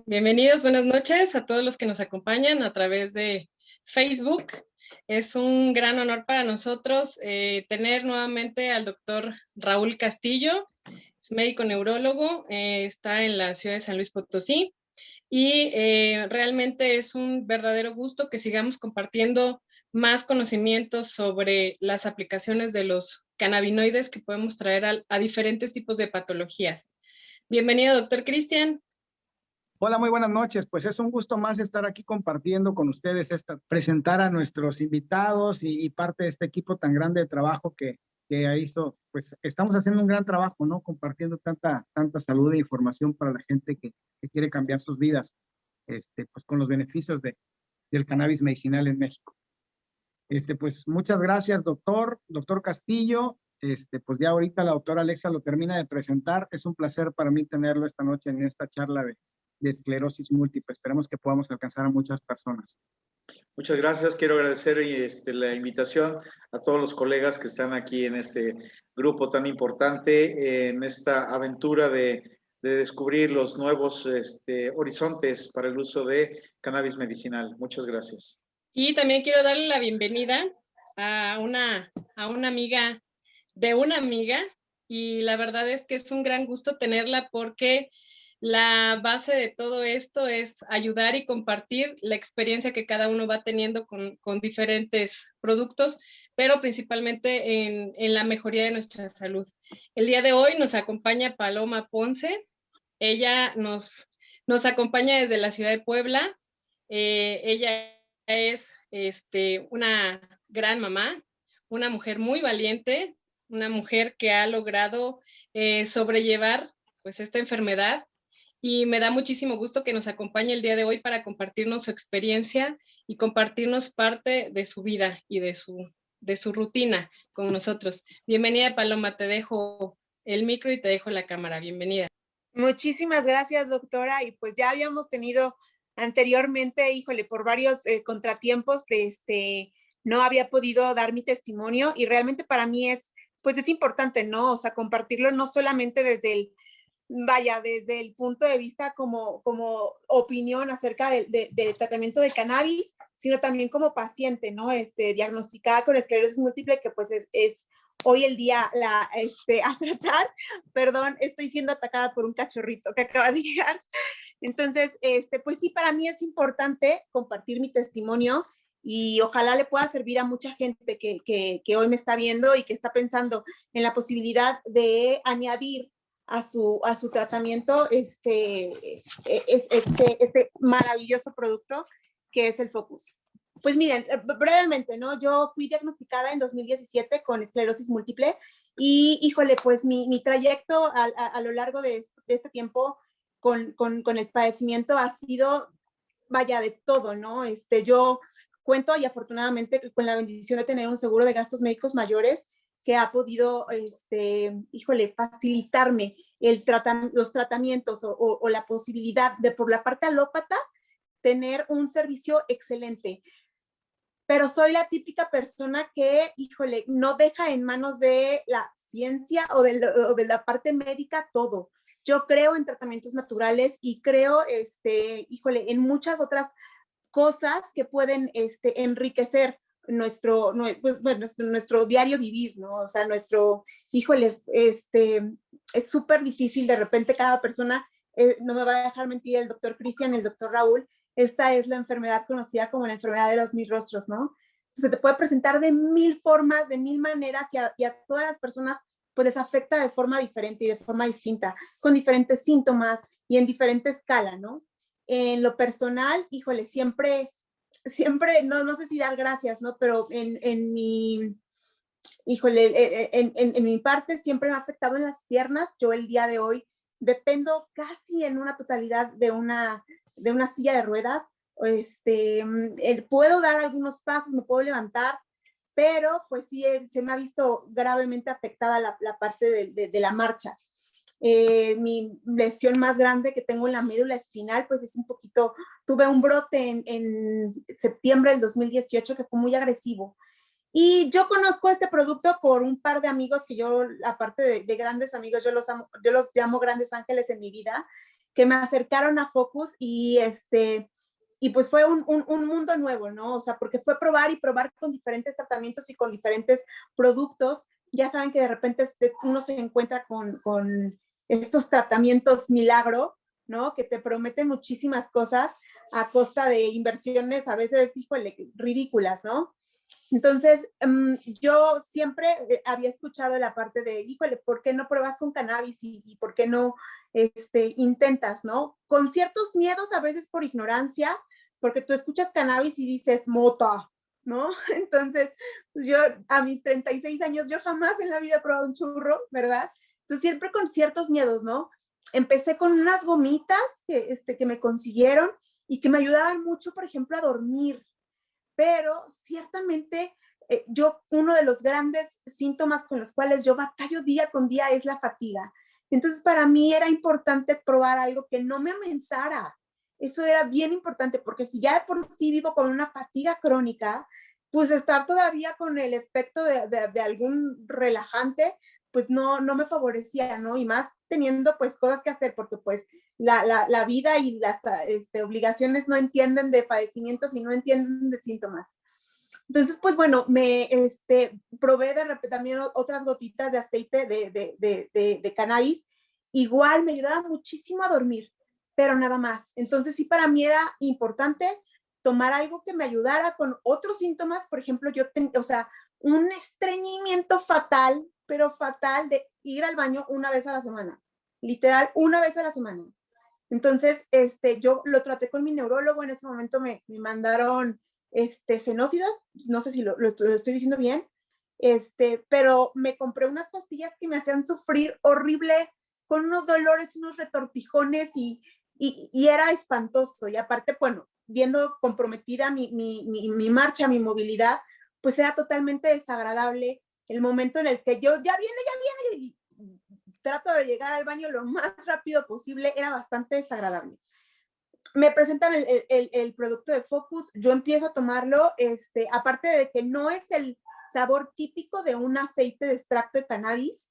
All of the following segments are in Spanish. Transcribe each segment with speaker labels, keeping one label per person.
Speaker 1: Bienvenidos, buenas noches a todos los que nos acompañan a través de Facebook. Es un gran honor para nosotros tener nuevamente al doctor Raúl Castillo, es médico neurólogo, está en la ciudad de San Luis Potosí y realmente es un verdadero gusto que sigamos compartiendo más conocimientos sobre las aplicaciones de los cannabinoides que podemos traer a diferentes tipos de patologías. Bienvenido, doctor Cristian.
Speaker 2: Hola, muy buenas noches. Pues es un gusto más estar aquí compartiendo con ustedes, presentar a nuestros invitados y parte de este equipo tan grande de trabajo que hizo. Pues estamos haciendo un gran trabajo, ¿no? Compartiendo tanta salud e información para la gente que quiere cambiar sus vidas, pues con los beneficios del cannabis medicinal en México. Pues muchas gracias, doctor Castillo. Pues ya ahorita la doctora Alexa lo termina de presentar. Es un placer para mí tenerlo esta noche en esta charla de esclerosis múltiple. Esperemos que podamos alcanzar a muchas personas.
Speaker 3: Muchas gracias. Quiero agradecer la invitación a todos los colegas que están aquí en este grupo tan importante, en esta aventura de descubrir los nuevos horizontes para el uso de cannabis medicinal. Muchas gracias.
Speaker 1: Y también quiero darle la bienvenida a una amiga de una amiga, y la verdad es que es un gran gusto tenerla porque la base de todo esto es ayudar y compartir la experiencia que cada uno va teniendo con diferentes productos, pero principalmente en la mejoría de nuestra salud. El día de hoy nos acompaña Paloma Ponce. Ella nos acompaña desde la ciudad de Puebla. Ella es una gran mamá, una mujer muy valiente, una mujer que ha logrado sobrellevar pues esta enfermedad, y me da muchísimo gusto que nos acompañe el día de hoy para compartirnos su experiencia y compartirnos parte de su vida y de su rutina con nosotros. Bienvenida, Paloma, te dejo el micro y te dejo la cámara. Bienvenida.
Speaker 4: Muchísimas gracias, doctora, y pues ya habíamos tenido anteriormente, híjole, por varios contratiempos, no había podido dar mi testimonio, y realmente para mí es importante, ¿no? O sea, compartirlo no solamente desde el punto de vista como opinión acerca del tratamiento de cannabis, sino también como paciente, ¿no? Diagnosticada con esclerosis múltiple, que pues es hoy el día a tratar. Perdón, estoy siendo atacada por un cachorrito que acaba de llegar. Entonces, pues sí, para mí es importante compartir mi testimonio, y ojalá le pueda servir a mucha gente que hoy me está viendo y que está pensando en la posibilidad de añadir a su tratamiento este maravilloso producto que es el Focus. Pues miren, brevemente, ¿no? Yo fui diagnosticada en 2017 con esclerosis múltiple, y híjole, pues mi trayecto a lo largo de este tiempo con el padecimiento ha sido, de todo, ¿no? Yo cuento, y afortunadamente, con la bendición de tener un seguro de gastos médicos mayores que ha podido, facilitarme los tratamientos o la posibilidad de, por la parte alópata, tener un servicio excelente. Pero soy la típica persona que, no deja en manos de la ciencia o de la parte médica todo. Yo creo en tratamientos naturales y creo, en muchas otras cosas que pueden enriquecer nuestro diario vivir, ¿no? O sea, es súper difícil de repente cada persona, no me va a dejar mentir el doctor Cristian, el doctor Raúl, esta es la enfermedad conocida como la enfermedad de los 1000 rostros, ¿no? Se te puede presentar de 1000 formas, de 1000 maneras, y a todas las personas pues les afecta de forma diferente y de forma distinta, con diferentes síntomas y en diferente escala, ¿no? En lo personal, híjole, siempre, no sé si dar gracias, ¿no? Pero en mi parte siempre me ha afectado en las piernas. Yo el día de hoy dependo casi en una totalidad de una silla de ruedas. Puedo dar algunos pasos, me puedo levantar, pero pues sí se me ha visto gravemente afectada la parte de la marcha. Mi lesión más grande que tengo en la médula espinal, pues es tuve un brote en septiembre del 2018 que fue muy agresivo, Y yo conozco este producto por un par de amigos que yo, aparte de grandes amigos, yo los llamo grandes ángeles en mi vida, que me acercaron a Focus y pues fue un mundo nuevo, ¿no? O sea, porque fue probar y probar con diferentes tratamientos y con diferentes productos. Ya saben que de repente uno se encuentra con estos tratamientos milagro, ¿no? Que te prometen muchísimas cosas a costa de inversiones a veces, híjole, ridículas, ¿no? Entonces, yo siempre había escuchado la parte de, híjole, ¿por qué no pruebas con cannabis y por qué no intentas, ¿no? Con ciertos miedos, a veces por ignorancia, porque tú escuchas cannabis y dices, mota, ¿no? Entonces, pues yo a mis 36 años, yo jamás en la vida he probado un churro, ¿verdad? Entonces, siempre con ciertos miedos, ¿no? Empecé con unas gomitas que me consiguieron y que me ayudaban mucho, por ejemplo, a dormir, pero ciertamente uno de los grandes síntomas con los cuales yo batallo día con día es la fatiga. Entonces, para mí era importante probar algo que no me amenazara. Eso era bien importante, porque si ya de por sí vivo con una fatiga crónica, pues estar todavía con el efecto de algún relajante, pues no me favorecía, ¿no? Y más teniendo pues cosas que hacer, porque pues la vida y las obligaciones no entienden de padecimientos y no entienden de síntomas. Entonces, pues bueno, me probé de repente también otras gotitas de aceite de cannabis. Igual me ayudaba muchísimo a dormir, pero nada más. Entonces, sí, para mí era importante tomar algo que me ayudara con otros síntomas. Por ejemplo, o sea, un estreñimiento fatal, pero fatal, de ir al baño una vez a la semana. Literal, una vez a la semana. Entonces, yo lo traté con mi neurólogo. En ese momento me mandaron senócidos, no sé si lo estoy diciendo bien, pero me compré unas pastillas que me hacían sufrir horrible, con unos dolores, unos retortijones y era espantoso. Y aparte, bueno, viendo comprometida mi marcha, mi movilidad, pues era totalmente desagradable el momento en el que yo, ya viene, y trato de llegar al baño lo más rápido posible, era bastante desagradable. Me presentan el producto de Focus, yo empiezo a tomarlo, aparte de que no es el sabor típico de un aceite de extracto de cannabis,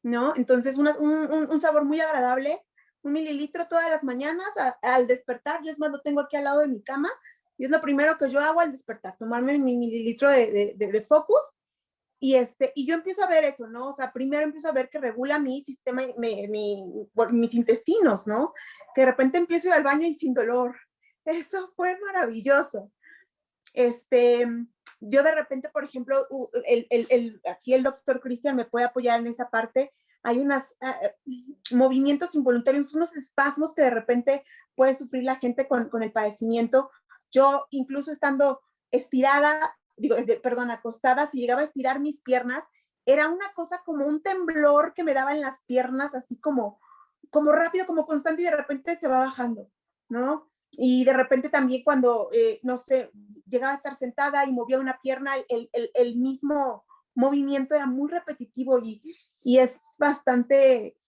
Speaker 4: ¿no? Entonces, un sabor muy agradable, 1 mililitro todas las mañanas al despertar. Yo es más, lo tengo aquí al lado de mi cama, y es lo primero que yo hago al despertar, tomarme mi mililitro de Focus. Y yo empiezo a ver eso, ¿no? O sea, primero empiezo a ver que regula mi sistema, mis intestinos, ¿no? Que de repente empiezo a ir al baño y sin dolor. Eso fue maravilloso. Yo de repente, por ejemplo, aquí el doctor Cristian me puede apoyar en esa parte. Hay unos movimientos involuntarios, unos espasmos que de repente puede sufrir la gente con el padecimiento. Yo, incluso estando estirada, acostada, si llegaba a estirar mis piernas, era una cosa como un temblor que me daba en las piernas, así como rápido, como constante, y de repente se va bajando, ¿no? Y de repente también cuando, no sé, llegaba a estar sentada y movía una pierna, el mismo movimiento era muy repetitivo y es bastante,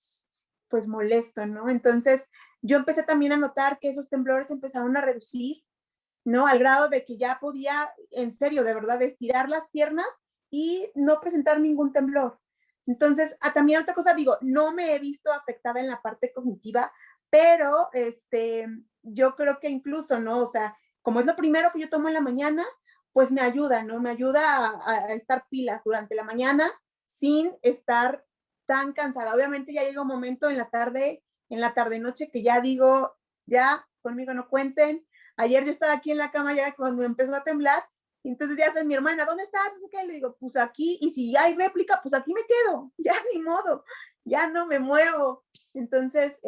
Speaker 4: pues, molesto, ¿no? Entonces, yo empecé también a notar que esos temblores empezaron a reducir, ¿no? Al grado de que ya podía, en serio, de verdad, estirar las piernas y no presentar ningún temblor. Entonces, también otra cosa, digo, no me he visto afectada en la parte cognitiva, pero yo creo que incluso, ¿no? O sea, como es lo primero que yo tomo en la mañana, pues me ayuda, ¿no? Me ayuda a estar pilas durante la mañana sin estar tan cansada. Obviamente ya llega un momento en la tarde-noche, que ya digo, ya conmigo no cuenten. Ayer yo estaba aquí en la cama ya cuando empezó a temblar, y entonces ya mi hermana, ¿dónde estás? No sé qué, le digo, pues aquí, y si hay réplica, pues aquí me quedo, ya ni modo, ya no me muevo. Entonces,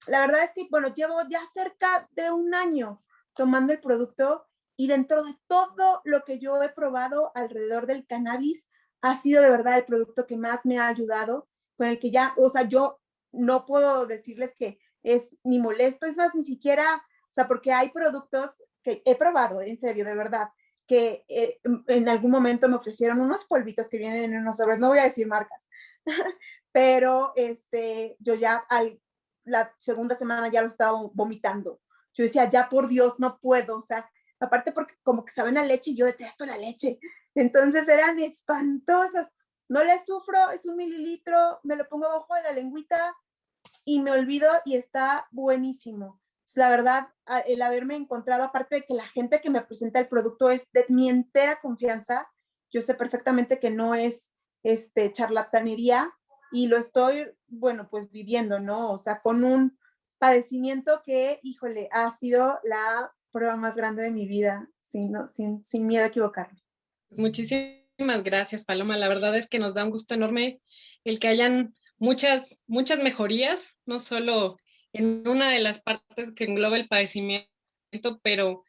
Speaker 4: la verdad es que, bueno, llevo ya cerca de 1 año tomando el producto, y dentro de todo lo que yo he probado alrededor del cannabis, ha sido de verdad el producto que más me ha ayudado, con el que ya, o sea, yo no puedo decirles que es ni molesto, es más, ni siquiera, o sea, porque hay productos que he probado, en serio, de verdad, que en algún momento me ofrecieron unos polvitos que vienen en unos sobres, no voy a decir marcas, pero yo ya la segunda semana ya lo estaba vomitando. Yo decía, ya por Dios, no puedo, o sea, aparte porque como que saben a leche y yo detesto la leche. Entonces eran espantosas. No les sufro, es 1 mililitro, me lo pongo abajo de la lengüita y me olvido y está buenísimo. La verdad, el haberme encontrado, aparte de que la gente que me presenta el producto es de mi entera confianza, yo sé perfectamente que no es charlatanería y lo estoy, bueno, pues viviendo, ¿no? O sea, con un padecimiento que, híjole, ha sido la prueba más grande de mi vida, sin miedo a equivocarme.
Speaker 1: Pues muchísimas gracias, Paloma. La verdad es que nos da un gusto enorme el que hayan muchas mejorías, no solo en una de las partes que engloba el padecimiento, pero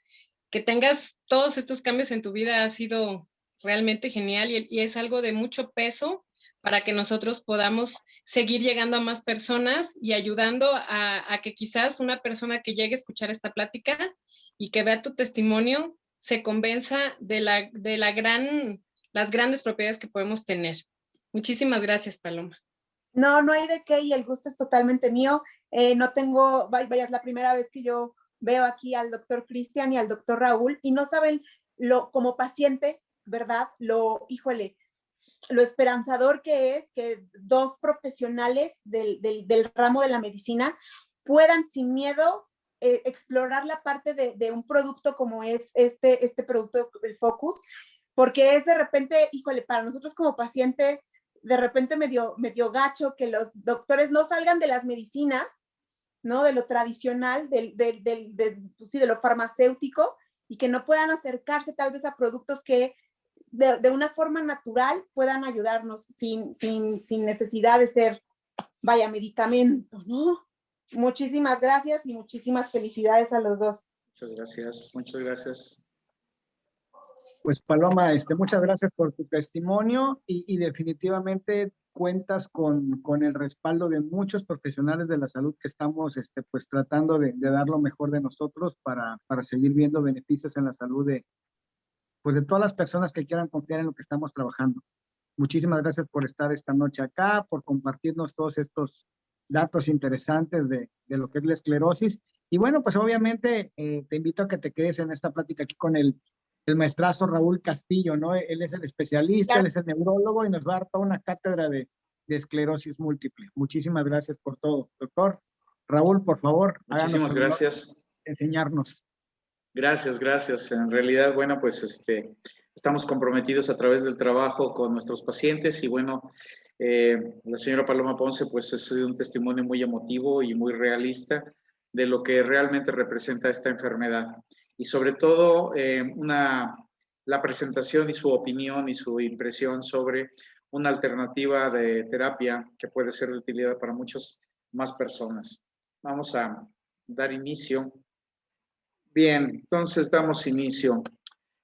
Speaker 1: que tengas todos estos cambios en tu vida ha sido realmente genial y es algo de mucho peso para que nosotros podamos seguir llegando a más personas y ayudando a que quizás una persona que llegue a escuchar esta plática y que vea tu testimonio se convenza de las grandes propiedades que podemos tener. Muchísimas gracias, Paloma.
Speaker 4: No, no hay de qué y el gusto es totalmente mío. No tengo, vaya, es la primera vez que yo veo aquí al doctor Cristian y al doctor Raúl y no saben como paciente, ¿verdad? Híjole, lo esperanzador que es que 2 profesionales del ramo de la medicina puedan sin miedo explorar la parte de un producto como es este producto, el Focus, porque es de repente, híjole, para nosotros como paciente, de repente medio gacho que los doctores no salgan de las medicinas, ¿no? De lo tradicional, de lo farmacéutico, y que no puedan acercarse tal vez a productos que de una forma natural puedan ayudarnos sin necesidad de ser, vaya, medicamento, ¿no? Muchísimas gracias y muchísimas felicidades a los dos.
Speaker 3: Muchas gracias, muchas gracias.
Speaker 2: Pues Paloma, muchas gracias por tu testimonio y definitivamente cuentas con el respaldo de muchos profesionales de la salud que estamos pues tratando de dar lo mejor de nosotros para seguir viendo beneficios en la salud pues de todas las personas que quieran confiar en lo que estamos trabajando. Muchísimas gracias por estar esta noche acá, por compartirnos todos estos datos interesantes de lo que es la esclerosis. Y bueno, pues obviamente te invito a que te quedes en esta plática aquí con el maestrazo Raúl Castillo, ¿no? Él es el especialista,
Speaker 4: Claro.
Speaker 2: Él es el neurólogo y nos va a dar toda una cátedra de esclerosis múltiple. Muchísimas gracias por todo. Doctor Raúl, por favor,
Speaker 3: Muchísimas gracias.
Speaker 2: Enseñarnos.
Speaker 3: Gracias, gracias. En realidad, bueno, pues estamos comprometidos a través del trabajo con nuestros pacientes y bueno, la señora Paloma Ponce pues es un testimonio muy emotivo y muy realista de lo que realmente representa esta enfermedad. Y sobre todo la presentación y su opinión y su impresión sobre una alternativa de terapia que puede ser de utilidad para muchas más personas. Vamos a dar inicio. Bien, entonces damos inicio.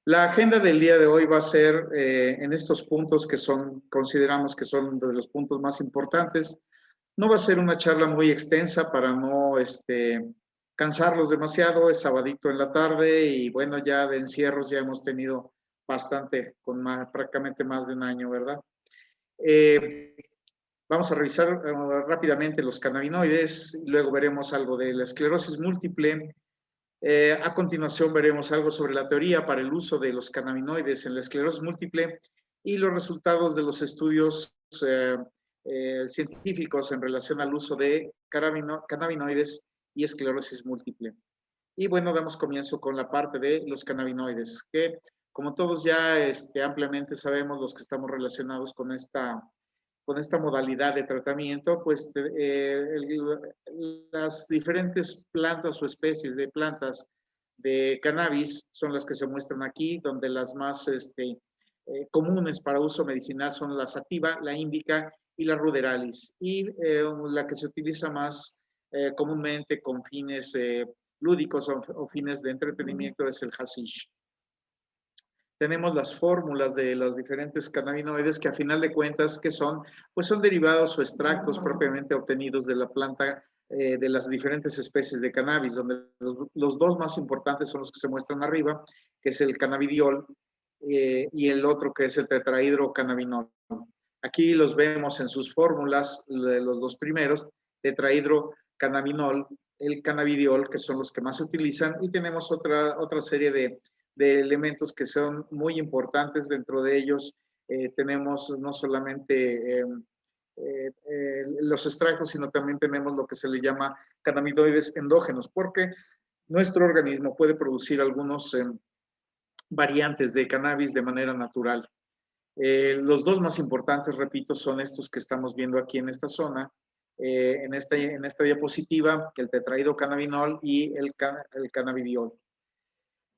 Speaker 3: La agenda del día de hoy va a ser en estos puntos que consideramos que son de los puntos más importantes. No va a ser una charla muy extensa para no cansarlos demasiado. Es sabadito en la tarde y bueno, ya de encierros ya hemos tenido bastante, prácticamente más de un año, ¿verdad? Vamos a revisar rápidamente los cannabinoides, luego veremos algo de la esclerosis múltiple. A continuación veremos algo sobre la teoría para el uso de los cannabinoides en la esclerosis múltiple y los resultados de los estudios científicos en relación al uso de cannabinoides y esclerosis múltiple. Y bueno, damos comienzo con la parte de los cannabinoides, que como todos ya ampliamente sabemos, los que estamos relacionados con esta modalidad de tratamiento, pues las diferentes plantas o especies de plantas de cannabis son las que se muestran aquí, donde las más comunes para uso medicinal son la sativa, la índica y la ruderalis. Y la que se utiliza más comúnmente con fines lúdicos o fines de entretenimiento es el hashish. Tenemos las fórmulas de los diferentes cannabinoides que a final de cuentas que son, pues son derivados o extractos propiamente obtenidos de la planta de las diferentes especies de cannabis, donde los dos más importantes son los que se muestran arriba, que es el cannabidiol y el otro que es el tetrahidrocannabinol. Aquí los vemos en sus fórmulas, los dos primeros, tetrahidrocannabinol, el cannabidiol, que son los que más se utilizan, y tenemos otra serie de elementos que son muy importantes. Dentro de ellos tenemos no solamente los extractos, sino también tenemos lo que se le llama cannabinoides endógenos, porque nuestro organismo puede producir algunos variantes de cannabis de manera natural. Los dos más importantes, repito, son estos que estamos viendo aquí en esta zona, en esta diapositiva, el tetrahidrocannabinol y el cannabidiol.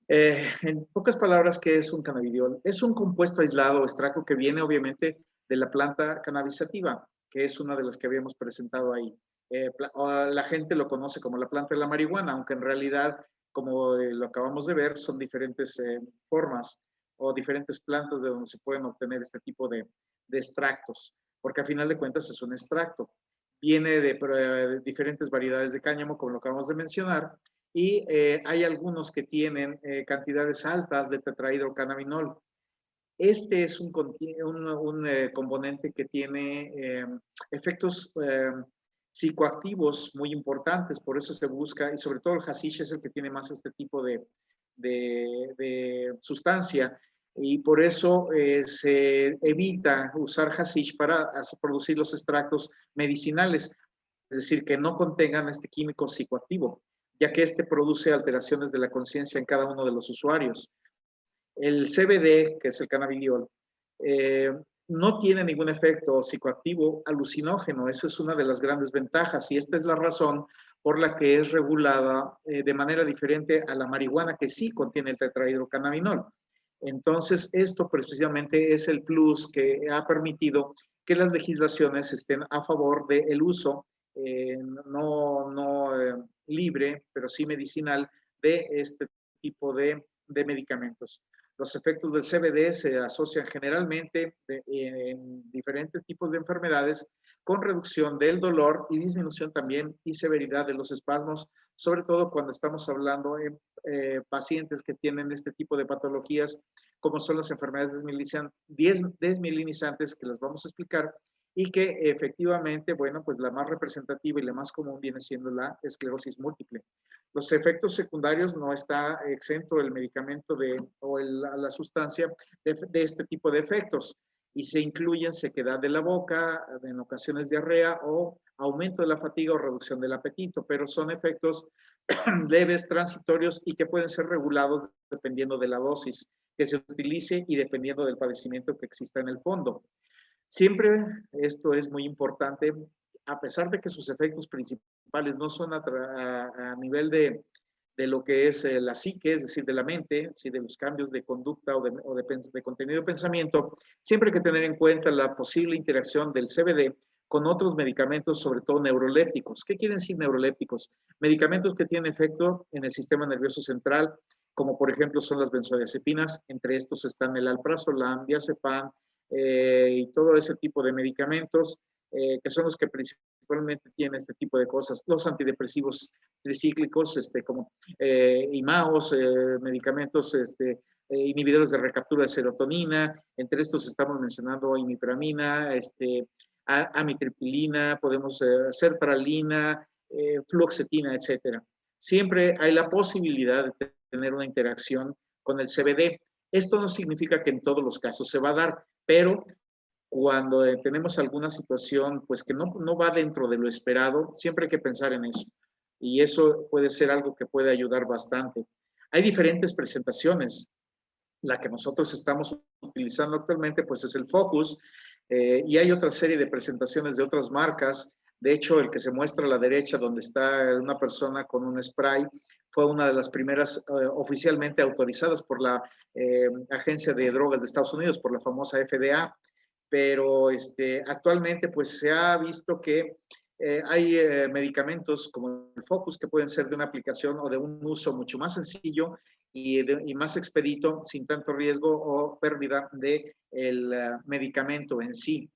Speaker 3: En pocas palabras, ¿qué es un cannabidiol? Es un compuesto aislado o extracto que viene obviamente de la planta cannabis sativa, que es una de las que habíamos presentado ahí. La gente lo conoce como la planta de la marihuana, aunque en realidad, como lo acabamos de ver, son diferentes formas o diferentes plantas de donde se pueden obtener este tipo de extractos, porque a final de cuentas es un extracto. Viene de diferentes variedades de cáñamo, como lo acabamos de mencionar, y hay algunos que tienen cantidades altas de tetrahidrocannabinol. Este es un componente que tiene efectos psicoactivos muy importantes, por eso se busca, y sobre todo el hashish es el que tiene más este tipo de sustancia, y por eso se evita usar hashish para producir los extractos medicinales, es decir, que no contengan este químico psicoactivo, ya que este produce alteraciones de la conciencia en cada uno de los usuarios. El CBD, que es el cannabidiol, no tiene ningún efecto psicoactivo alucinógeno. Eso es una de las grandes ventajas, y esta es la razón por la que es regulada de manera diferente a la marihuana, que sí contiene el tetrahidrocannabinol. Entonces, esto precisamente es el plus que ha permitido que las legislaciones estén a favor del uso no libre, pero sí medicinal, de este tipo de medicamentos. Los efectos del CBD se asocian generalmente en diferentes tipos de enfermedades con reducción del dolor y disminución también y severidad de los espasmos, sobre todo cuando estamos hablando en pacientes que tienen este tipo de patologías, como son las enfermedades desmielinizantes, que las vamos a explicar, y que efectivamente, bueno, pues la más representativa y la más común viene siendo la esclerosis múltiple. Los efectos secundarios no está exento el medicamento o la sustancia de este tipo de efectos, y se incluyen sequedad de la boca, en ocasiones diarrea o aumento de la fatiga o reducción del apetito, pero son efectos leves, transitorios, y que pueden ser regulados dependiendo de la dosis que se utilice y dependiendo del padecimiento que exista en el fondo. Siempre esto es muy importante, a pesar de que sus efectos principales no son a nivel de lo que es la psique, es decir, de la mente, ¿sí? De los cambios de conducta o de contenido de pensamiento, siempre hay que tener en cuenta la posible interacción del CBD con otros medicamentos, sobre todo neurolépticos. ¿Qué quieren decir neurolépticos? Medicamentos que tienen efecto en el sistema nervioso central, como por ejemplo son las benzodiazepinas. Entre estos están el alprazolam, diazepam, y todo ese tipo de medicamentos, que son los que principalmente tienen este tipo de cosas. Los antidepresivos tricíclicos, como IMAOs, medicamentos inhibidores de recaptura de serotonina. Entre estos estamos mencionando imipramina, amitriptilina, podemos sertralina, fluoxetina, etcétera. Siempre hay la posibilidad de tener una interacción con el CBD. Esto no significa que en todos los casos se va a dar, pero cuando tenemos alguna situación pues que no va dentro de lo esperado, siempre hay que pensar en eso. Y eso puede ser algo que puede ayudar bastante. Hay diferentes presentaciones. La que nosotros estamos utilizando actualmente pues es el Focus, y hay otra serie de presentaciones de otras marcas. De hecho, el que se muestra a la derecha, donde está una persona con un spray, fue una de las primeras oficialmente autorizadas por la Agencia de Drogas de Estados Unidos, por la famosa FDA. Pero actualmente pues se ha visto que hay medicamentos como el Focus que pueden ser de una aplicación o de un uso mucho más sencillo y más expedito, sin tanto riesgo o pérdida del medicamento en sí.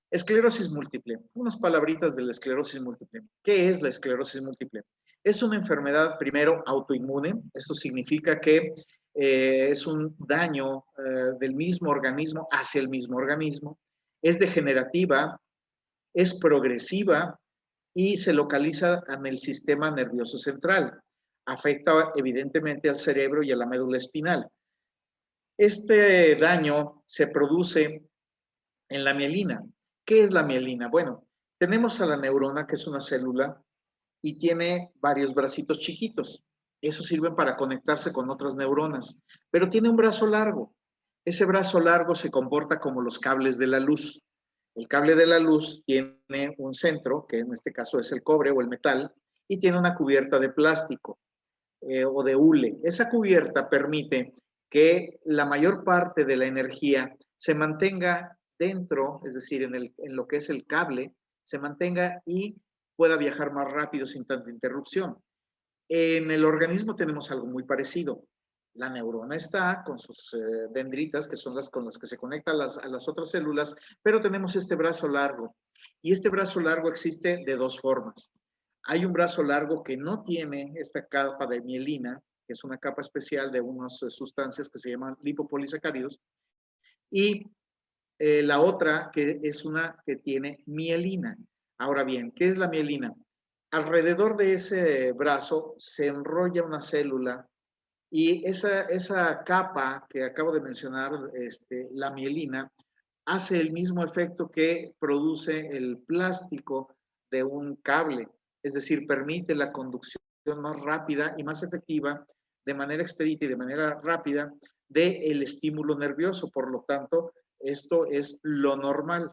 Speaker 3: Esclerosis múltiple. Unas palabritas de la esclerosis múltiple. ¿Qué es la esclerosis múltiple? Es una enfermedad, primero, autoinmune. Esto significa que es un daño del mismo organismo hacia el mismo organismo. Es degenerativa, es progresiva y se localiza en el sistema nervioso central. Afecta evidentemente al cerebro y a la médula espinal. Este daño se produce en la mielina. ¿Qué es la mielina? Bueno, tenemos a la neurona, que es una célula, y tiene varios bracitos chiquitos. Esos sirven para conectarse con otras neuronas, pero tiene un brazo largo. Ese brazo largo se comporta como los cables de la luz. El cable de la luz tiene un centro, que en este caso es el cobre o el metal, y tiene una cubierta de plástico o de hule. Esa cubierta permite que la mayor parte de la energía se mantenga dentro, es decir, en lo que es el cable, se mantenga y pueda viajar más rápido sin tanta interrupción. En el organismo tenemos algo muy parecido. La neurona está con sus dendritas, que son las con las que se conecta a las otras células, pero tenemos este brazo largo. Y este brazo largo existe de dos formas. Hay un brazo largo que no tiene esta capa de mielina, que es una capa especial de unas sustancias que se llaman lipopolisacáridos, y la otra que es una que tiene mielina. Ahora bien, ¿qué es la mielina? Alrededor de ese brazo se enrolla una célula y esa capa que acabo de mencionar, la mielina, hace el mismo efecto que produce el plástico de un cable, es decir, permite la conducción más rápida y más efectiva, de manera expedita y de manera rápida, del estímulo nervioso. Por lo tanto, esto es lo normal.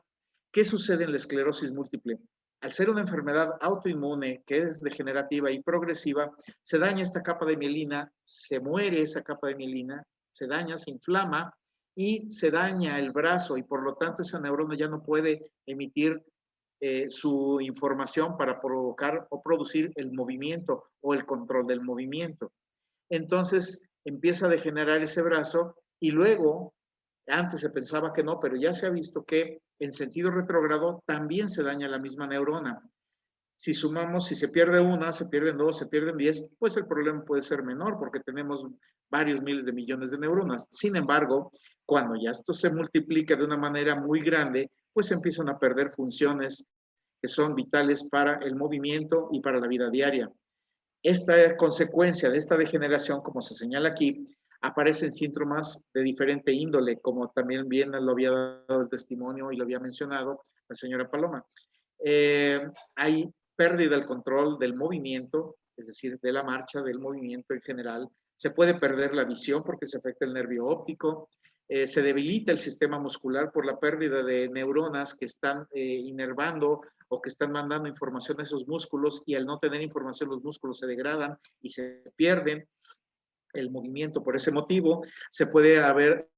Speaker 3: ¿Qué sucede en la esclerosis múltiple? Al ser una enfermedad autoinmune que es degenerativa y progresiva, se daña esta capa de mielina, se muere esa capa de mielina, se daña, se inflama y se daña el brazo y por lo tanto esa neurona ya no puede emitir su información para provocar o producir el movimiento o el control del movimiento. Entonces empieza a degenerar ese brazo y luego, antes se pensaba que no, pero ya se ha visto que en sentido retrógrado también se daña la misma neurona. Si sumamos, si se pierde una, se pierden dos, se pierden 10, pues el problema puede ser menor porque tenemos varios miles de millones de neuronas. Sin embargo, cuando ya esto se multiplica de una manera muy grande, pues se empiezan a perder funciones que son vitales para el movimiento y para la vida diaria. Esta consecuencia de esta degeneración, como se señala aquí, aparecen síntomas de diferente índole, como también bien lo había dado el testimonio y lo había mencionado la señora Paloma. Hay pérdida del control del movimiento, es decir, de la marcha, del movimiento en general. Se puede perder la visión porque se afecta el nervio óptico. Se debilita el sistema muscular por la pérdida de neuronas que están inervando o que están mandando información a esos músculos y al no tener información los músculos se degradan y se pierden el movimiento. Por ese motivo puede haber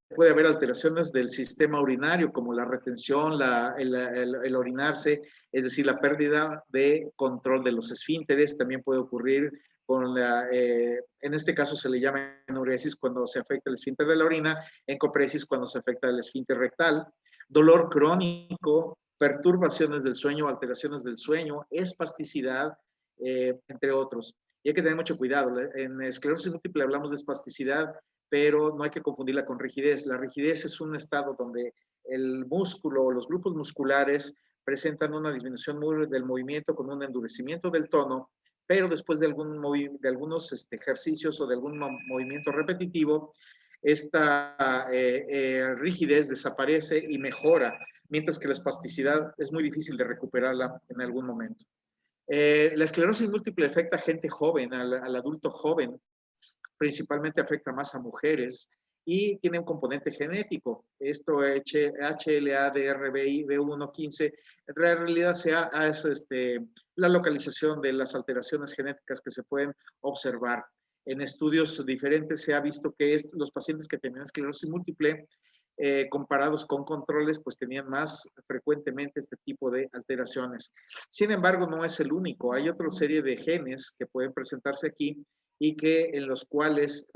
Speaker 3: alteraciones del sistema urinario como la retención, el orinarse, es decir, la pérdida de control de los esfínteres. También puede ocurrir con en este caso se le llama enuresis cuando se afecta el esfínter de la orina, encopresis cuando se afecta el esfínter rectal, dolor crónico, perturbaciones del sueño, alteraciones del sueño, espasticidad, entre otros. Y hay que tener mucho cuidado. En esclerosis múltiple hablamos de espasticidad, pero no hay que confundirla con rigidez. La rigidez es un estado donde el músculo o los grupos musculares presentan una disminución del movimiento con un endurecimiento del tono, pero después de algunos ejercicios o de algún movimiento repetitivo, esta rigidez desaparece y mejora, mientras que la espasticidad es muy difícil de recuperarla en algún momento. La esclerosis múltiple afecta a gente joven, al adulto joven, principalmente afecta más a mujeres y tiene un componente genético. Esto HLA-DRB1-15 en realidad es la localización de las alteraciones genéticas que se pueden observar. En estudios diferentes se ha visto que los pacientes que tenían esclerosis múltiple comparados con controles, pues tenían más frecuentemente este tipo de alteraciones. Sin embargo, no es el único. Hay otra serie de genes que pueden presentarse aquí y que en los cuales,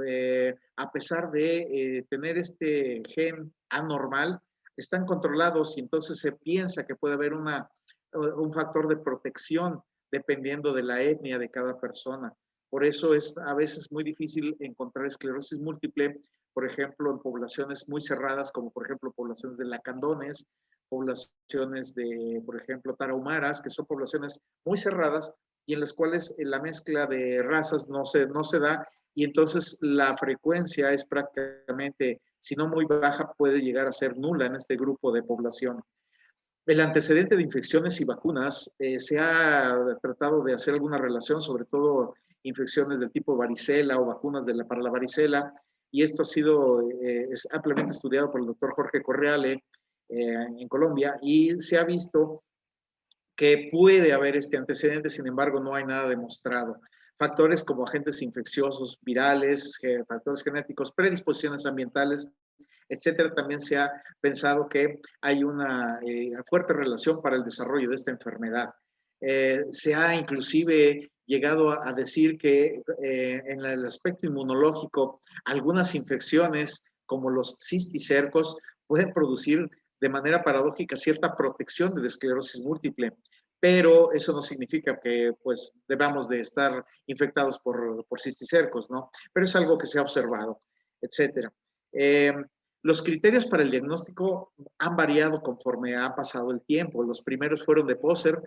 Speaker 3: a pesar de tener este gen anormal, están controlados y entonces se piensa que puede haber un factor de protección dependiendo de la etnia de cada persona. Por eso es a veces muy difícil encontrar esclerosis múltiple, por ejemplo, en poblaciones muy cerradas, como por ejemplo poblaciones de lacandones poblaciones de, por ejemplo, tarahumaras, que son poblaciones muy cerradas y en las cuales la mezcla de razas no se da, y entonces la frecuencia es prácticamente, si no muy baja, puede llegar a ser nula en este grupo de población. El antecedente de infecciones y vacunas, se ha tratado de hacer alguna relación, sobre todo infecciones del tipo varicela o vacunas para la varicela, y esto ha sido es ampliamente estudiado por el doctor Jorge Correale en Colombia, y se ha visto que puede haber este antecedente, sin embargo, no hay nada demostrado. Factores como agentes infecciosos, virales, factores genéticos, predisposiciones ambientales, etcétera, también se ha pensado que hay una fuerte relación para el desarrollo de esta enfermedad. Se ha inclusive llegado a decir que en el aspecto inmunológico, algunas infecciones como los cisticercos pueden producir de manera paradójica cierta protección de esclerosis múltiple, pero eso no significa que pues debamos de estar infectados por cisticercos, ¿no? Pero es algo que se ha observado, etcétera. Los criterios para el diagnóstico han variado conforme ha pasado el tiempo. Los primeros fueron de Poser,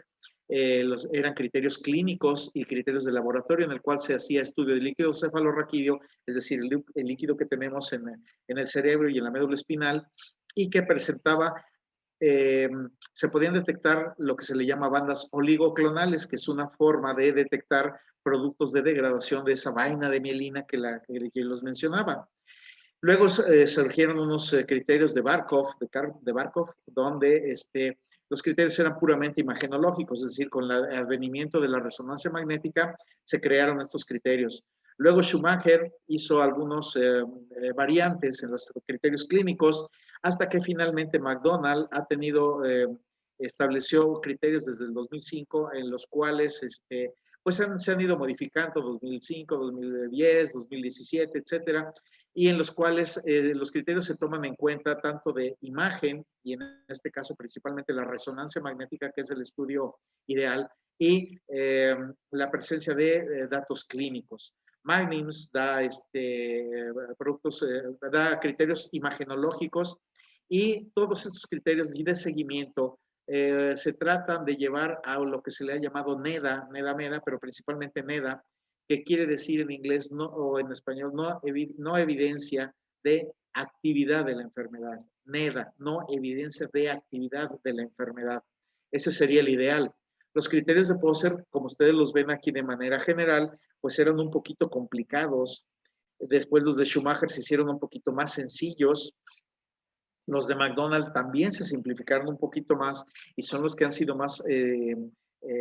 Speaker 3: eran criterios clínicos y criterios de laboratorio en el cual se hacía estudio de líquido cefalorraquídeo, es decir, el líquido que tenemos en el cerebro y en la médula espinal, y que presentaba, se podían detectar lo que se le llama bandas oligoclonales, que es una forma de detectar productos de degradación de esa vaina de mielina que los mencionaba. Luego surgieron unos criterios de Barkov, donde los criterios eran puramente imagenológicos, es decir, con el advenimiento de la resonancia magnética se crearon estos criterios. Luego Schumacher hizo algunos variantes en los criterios clínicos, hasta que finalmente McDonald estableció criterios desde el 2005, en los cuales pues se han ido modificando 2005, 2010, 2017, etcétera, y en los cuales los criterios se toman en cuenta tanto de imagen, y en este caso principalmente la resonancia magnética, que es el estudio ideal, y la presencia de datos clínicos. Magnims da criterios imagenológicos, y todos estos criterios de seguimiento se tratan de llevar a lo que se le ha llamado NEDA-MEDA, pero principalmente NEDA, que quiere decir en inglés o en español no evidencia de actividad de la enfermedad. NEDA, no evidencia de actividad de la enfermedad. Ese sería el ideal. Los criterios de Poser, como ustedes los ven aquí de manera general, pues eran un poquito complicados. Después los de Schumacher se hicieron un poquito más sencillos. Los de McDonald también se simplificaron un poquito más y son los que han sido más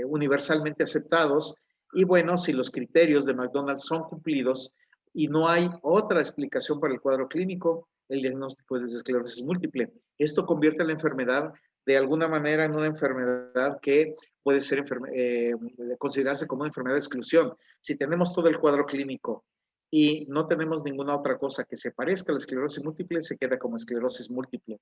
Speaker 3: universalmente aceptados. Y bueno, si los criterios de McDonald son cumplidos y no hay otra explicación para el cuadro clínico, el diagnóstico es de esclerosis múltiple. Esto convierte a la enfermedad de alguna manera en una enfermedad que puede ser considerarse como una enfermedad de exclusión. Si tenemos todo el cuadro clínico y no tenemos ninguna otra cosa que se parezca a la esclerosis múltiple, se queda como esclerosis múltiple.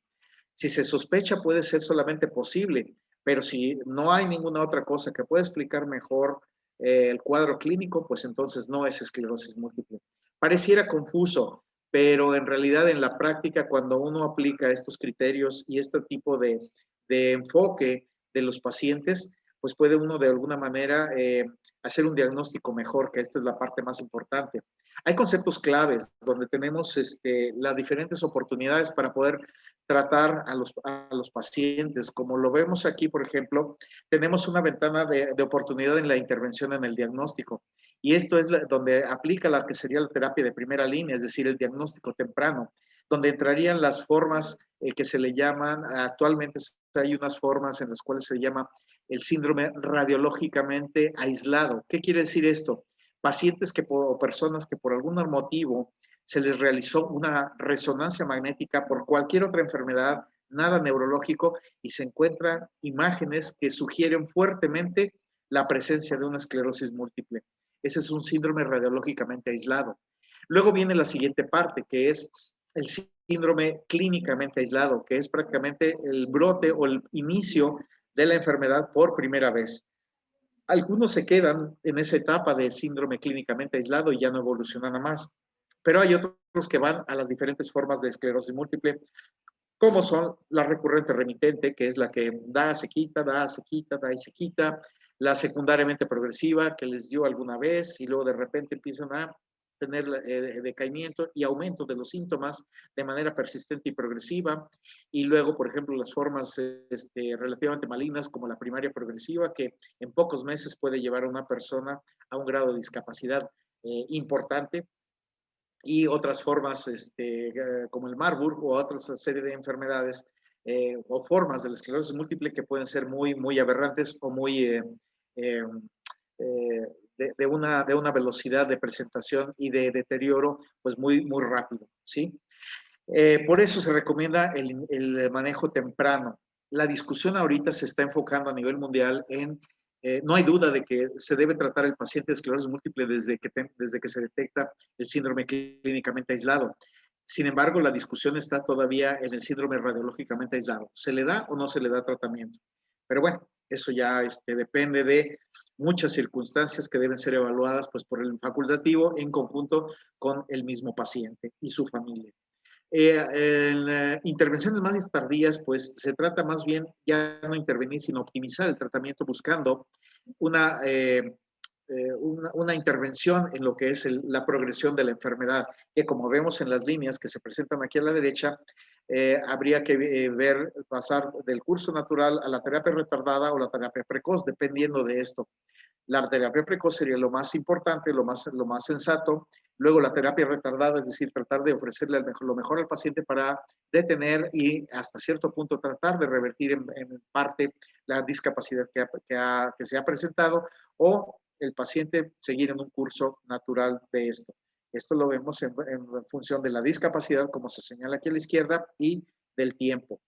Speaker 3: Si se sospecha, puede ser solamente posible, pero si no hay ninguna otra cosa que pueda explicar mejor el cuadro clínico, pues entonces no es esclerosis múltiple. Pareciera confuso, pero en realidad en la práctica, cuando uno aplica estos criterios y este tipo de enfoque de los pacientes, pues puede uno de alguna manera hacer un diagnóstico mejor, que esta es la parte más importante. Hay conceptos claves donde tenemos las diferentes oportunidades para poder tratar a los pacientes. Como lo vemos aquí, por ejemplo, tenemos una ventana de oportunidad en la intervención en el diagnóstico. Y esto es donde aplica la que sería la terapia de primera línea, es decir, el diagnóstico temprano, donde entrarían las formas que se le llaman, actualmente hay unas formas en las cuales se llama el síndrome radiológicamente aislado. ¿Qué quiere decir esto? Pacientes o personas que por algún motivo se les realizó una resonancia magnética por cualquier otra enfermedad, nada neurológico, y se encuentran imágenes que sugieren fuertemente la presencia de una esclerosis múltiple. Ese es un síndrome radiológicamente aislado. Luego viene la siguiente parte, que es el síndrome clínicamente aislado, que es prácticamente el brote o el inicio de la enfermedad por primera vez. Algunos se quedan en esa etapa de síndrome clínicamente aislado y ya no evolucionan a más. Pero hay otros que van a las diferentes formas de esclerosis múltiple, como son la recurrente remitente, que es la que da, se quita, da, se quita, da y se quita, la secundariamente progresiva, que les dio alguna vez y luego de repente empiezan a tener decaimiento y aumento de los síntomas de manera persistente y progresiva, y luego, por ejemplo, las formas relativamente malignas como la primaria progresiva, que en pocos meses puede llevar a una persona a un grado de discapacidad importante, y otras formas como el Marburg o otra serie de enfermedades o formas de la esclerosis múltiple que pueden ser muy, muy aberrantes o muy de una velocidad de presentación y de deterioro pues muy, muy rápido, ¿sí? Por eso se recomienda el manejo temprano. La discusión ahorita se está enfocando a nivel mundial en, no hay duda de que se debe tratar el paciente de esclerosis múltiple desde que se detecta el síndrome clínicamente aislado. Sin embargo, la discusión está todavía en el síndrome radiológicamente aislado. ¿Se le da o no se le da tratamiento? Pero bueno, eso ya depende de muchas circunstancias que deben ser evaluadas pues, por el facultativo en conjunto con el mismo paciente y su familia. En intervenciones más tardías, pues se trata más bien ya no intervenir, sino optimizar el tratamiento buscando una intervención en lo que es la progresión de la enfermedad, que como vemos en las líneas que se presentan aquí a la derecha, habría que ver pasar del curso natural a la terapia retardada o la terapia precoz, dependiendo de esto. La terapia precoz sería lo más importante, lo más sensato. Luego la terapia retardada, es decir, tratar de ofrecerle lo mejor al paciente para detener y hasta cierto punto tratar de revertir en parte la discapacidad que se ha presentado, o el paciente seguir en un curso natural de esto. Esto lo vemos en función de la discapacidad, como se señala aquí a la izquierda, y del tiempo.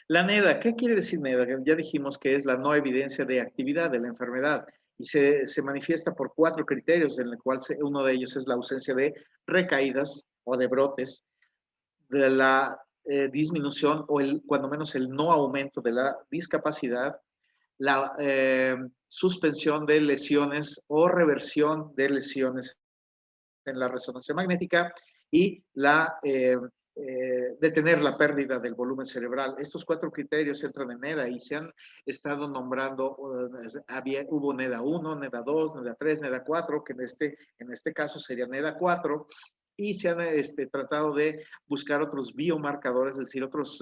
Speaker 3: La NEDA, ¿qué quiere decir NEDA? Ya dijimos que es la no evidencia de actividad de la enfermedad y se manifiesta por 4 criterios, en el cual uno de ellos es la ausencia de recaídas o de brotes, de la disminución o cuando menos el no aumento de la discapacidad, la suspensión de lesiones o reversión de lesiones en la resonancia magnética y la detener la pérdida del volumen cerebral. Estos 4 criterios entran en NEDA y se han estado nombrando, hubo NEDA 1, NEDA 2, NEDA 3, NEDA 4, que en este caso sería NEDA 4, y se han tratado de buscar otros biomarcadores, es decir, otras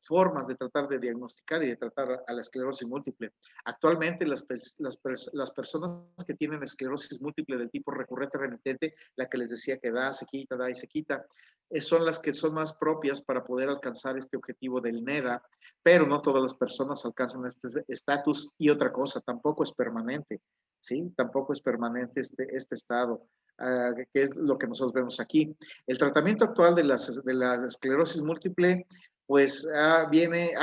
Speaker 3: formas de tratar de diagnosticar y de tratar a la esclerosis múltiple. Actualmente las personas que tienen esclerosis múltiple del tipo recurrente remitente, la que les decía que da, se quita, da y se quita, son las que son más propias para poder alcanzar este objetivo del NEDA, pero no todas las personas alcanzan este estatus. Y otra cosa, tampoco es permanente, ¿sí? Tampoco es permanente este estado. Que es lo que nosotros vemos aquí. El tratamiento actual de la esclerosis múltiple, pues ha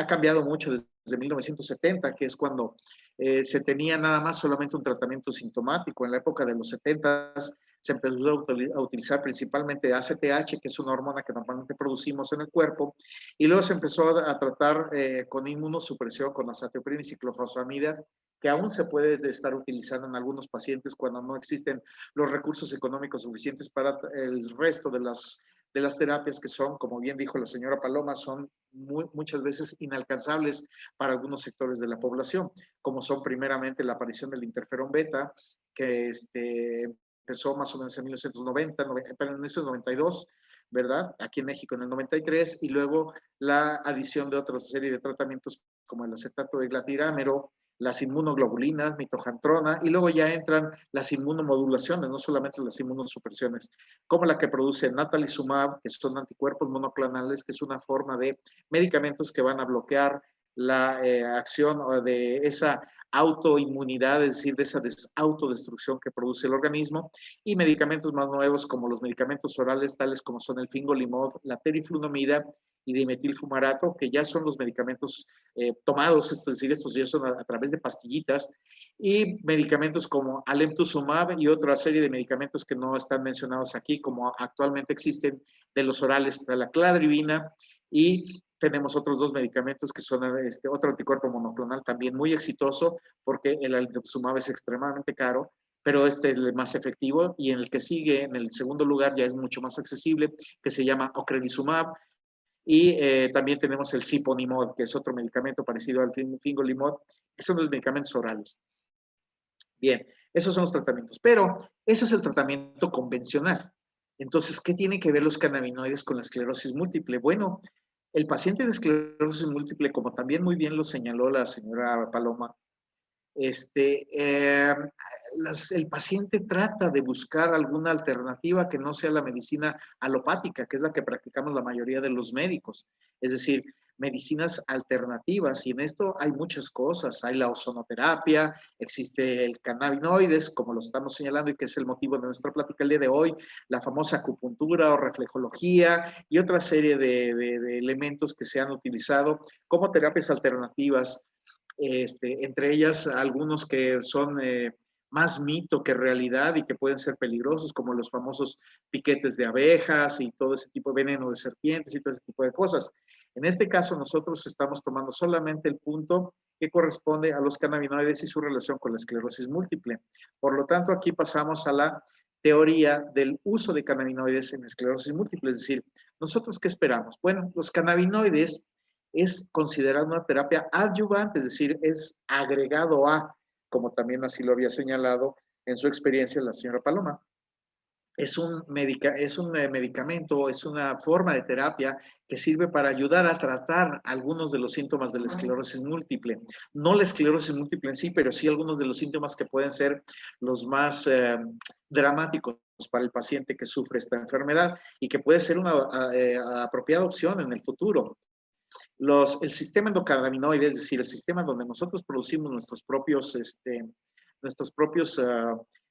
Speaker 3: cambiado mucho desde 1970, que es cuando se tenía nada más solamente un tratamiento sintomático. En la época de los 70 se empezó a utilizar principalmente ACTH, que es una hormona que normalmente producimos en el cuerpo, y luego se empezó a tratar con inmunosupresión, con azatioprina y ciclofosfamida, que aún se puede estar utilizando en algunos pacientes cuando no existen los recursos económicos suficientes para el resto de las terapias, que son, como bien dijo la señora Paloma, son muchas veces inalcanzables para algunos sectores de la población, como son primeramente la aparición del interferón beta, que empezó más o menos en 1990, pero en 1992, ¿verdad? Aquí en México en el 93, y luego la adición de otra serie de tratamientos como el acetato de glatirámero, las inmunoglobulinas, mitojantrona, y luego ya entran las inmunomodulaciones, no solamente las inmunosupresiones, como la que produce natalizumab, que son anticuerpos monoclonales, que es una forma de medicamentos que van a bloquear la acción de esa autoinmunidad, es decir, de esa autodestrucción que produce el organismo, y medicamentos más nuevos como los medicamentos orales, tales como son el fingolimod, la teriflunomida y dimetilfumarato, que ya son los medicamentos tomados, es decir, estos ya son a través de pastillitas, y medicamentos como alemtuzumab y otra serie de medicamentos que no están mencionados aquí, como actualmente existen de los orales, la cladribina, y tenemos otros 2 medicamentos que son otro anticuerpo monoclonal también muy exitoso, porque el alemtuzumab es extremadamente caro, pero es el más efectivo, y en el que sigue, en el segundo lugar, ya es mucho más accesible, que se llama ocrelizumab, Y también tenemos el Siponimod, que es otro medicamento parecido al Fingolimod, que son los medicamentos orales. Bien, esos son los tratamientos, pero eso es el tratamiento convencional. Entonces, ¿qué tienen que ver los cannabinoides con la esclerosis múltiple? Bueno, el paciente de esclerosis múltiple, como también muy bien lo señaló la señora Paloma, el paciente trata de buscar alguna alternativa que no sea la medicina alopática, que es la que practicamos la mayoría de los médicos. Es decir, medicinas alternativas, y en esto hay muchas cosas. Hay la ozonoterapia, existe el cannabinoides, como lo estamos señalando y que es el motivo de nuestra plática el día de hoy, la famosa acupuntura o reflejología y otra serie de elementos que se han utilizado como terapias alternativas. Entre ellas algunos que son más mito que realidad y que pueden ser peligrosos, como los famosos piquetes de abejas y todo ese tipo de veneno de serpientes y todo ese tipo de cosas. En este caso, nosotros estamos tomando solamente el punto que corresponde a los cannabinoides y su relación con la esclerosis múltiple. Por lo tanto, aquí pasamos a la teoría del uso de cannabinoides en esclerosis múltiple. Es decir, ¿nosotros qué esperamos? Bueno, los cannabinoides es considerado una terapia adyuvante, es decir, es agregado a, como también así lo había señalado en su experiencia la señora Paloma. Es un medicamento, es una forma de terapia que sirve para ayudar a tratar algunos de los síntomas de la esclerosis múltiple. No la esclerosis múltiple en sí, pero sí algunos de los síntomas que pueden ser los más dramáticos para el paciente que sufre esta enfermedad y que puede ser una apropiada opción en el futuro. El sistema endocannabinoide, es decir, el sistema donde nosotros producimos nuestros propios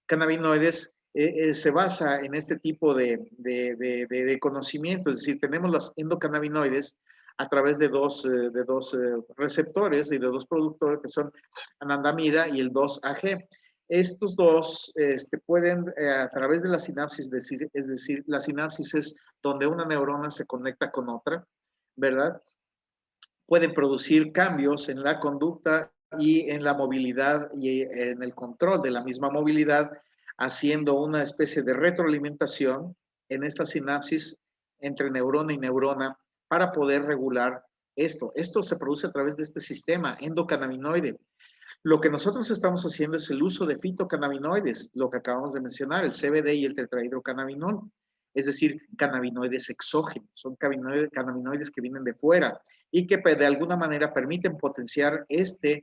Speaker 3: cannabinoides, se basa en este tipo de conocimiento, es decir, tenemos los endocannabinoides a través de dos receptores y de dos productores que son anandamida y el 2-AG. Estos dos pueden, a través de la sinapsis, es decir, la sinapsis es donde una neurona se conecta con otra, ¿verdad? Pueden producir cambios en la conducta y en la movilidad y en el control de la misma movilidad, haciendo una especie de retroalimentación en esta sinapsis entre neurona y neurona para poder regular esto. Esto se produce a través de este sistema endocannabinoide. Lo que nosotros estamos haciendo es el uso de fitocannabinoides, lo que acabamos de mencionar, el CBD y el tetrahidrocannabinol. Es decir, cannabinoides exógenos, son cannabinoides que vienen de fuera y que de alguna manera permiten potenciar esta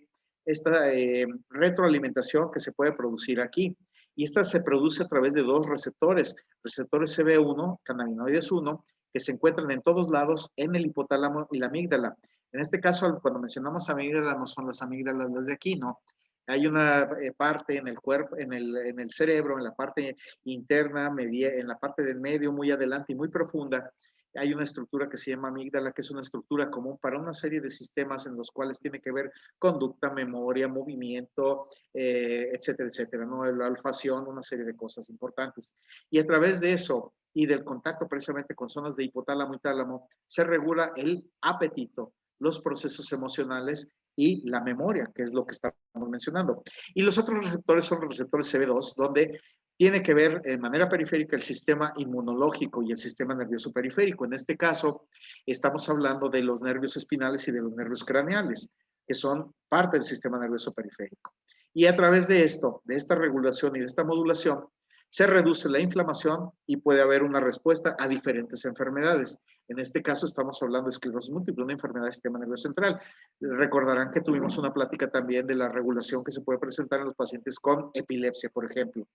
Speaker 3: retroalimentación que se puede producir aquí. Y esta se produce a través de dos receptores CB1, cannabinoides 1, que se encuentran en todos lados en el hipotálamo y la amígdala. En este caso, cuando mencionamos amígdala, no son las amígdalas desde aquí, no. Hay una parte en el cuerpo, en el cerebro, en la parte interna, en la parte del medio, muy adelante y muy profunda, hay una estructura que se llama amígdala, que es una estructura común para una serie de sistemas en los cuales tiene que ver conducta, memoria, movimiento, etcétera, etcétera, ¿no? La olfacción, una serie de cosas importantes. Y a través de eso y del contacto precisamente con zonas de hipotálamo y tálamo, se regula el apetito, los procesos emocionales y la memoria, que es lo que estamos mencionando. Y los otros receptores son los receptores CB2, donde tiene que ver de manera periférica el sistema inmunológico y el sistema nervioso periférico. En este caso, estamos hablando de los nervios espinales y de los nervios craneales, que son parte del sistema nervioso periférico. Y a través de esto, de esta regulación y de esta modulación, se reduce la inflamación y puede haber una respuesta a diferentes enfermedades. En este caso estamos hablando de esclerosis múltiple, una enfermedad del sistema nervioso central. Recordarán que tuvimos una plática también de la regulación que se puede presentar en los pacientes con epilepsia, por ejemplo.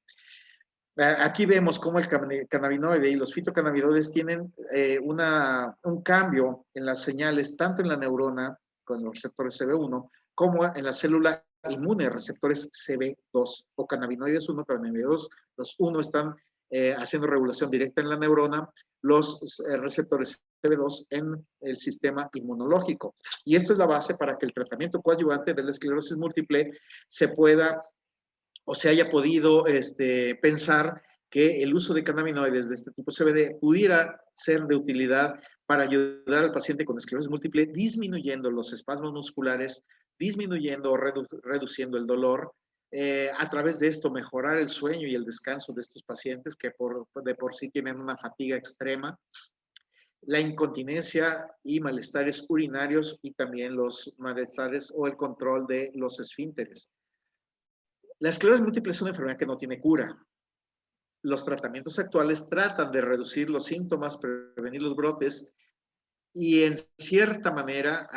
Speaker 3: Aquí vemos cómo el cannabinoide y los fitocannabinoides tienen un cambio en las señales, tanto en la neurona, con los receptores CB1, como en la célula inmune, receptores CB2 o cannabinoides 1, cannabinoides 2. Los 1 están haciendo regulación directa en la neurona, los receptores CB2 en el sistema inmunológico. Y esto es la base para que el tratamiento coadyuvante de la esclerosis múltiple se pueda o se haya podido pensar que el uso de cannabinoides de este tipo CBD pudiera ser de utilidad para ayudar al paciente con esclerosis múltiple, disminuyendo los espasmos musculares, disminuyendo o reduciendo el dolor, a través de esto mejorar el sueño y el descanso de estos pacientes que de por sí tienen una fatiga extrema. la incontinencia y malestares urinarios y también los malestares o el control de los esfínteres. La esclerosis múltiple es una enfermedad que no tiene cura. Los tratamientos actuales tratan de reducir los síntomas, prevenir los brotes y en cierta manera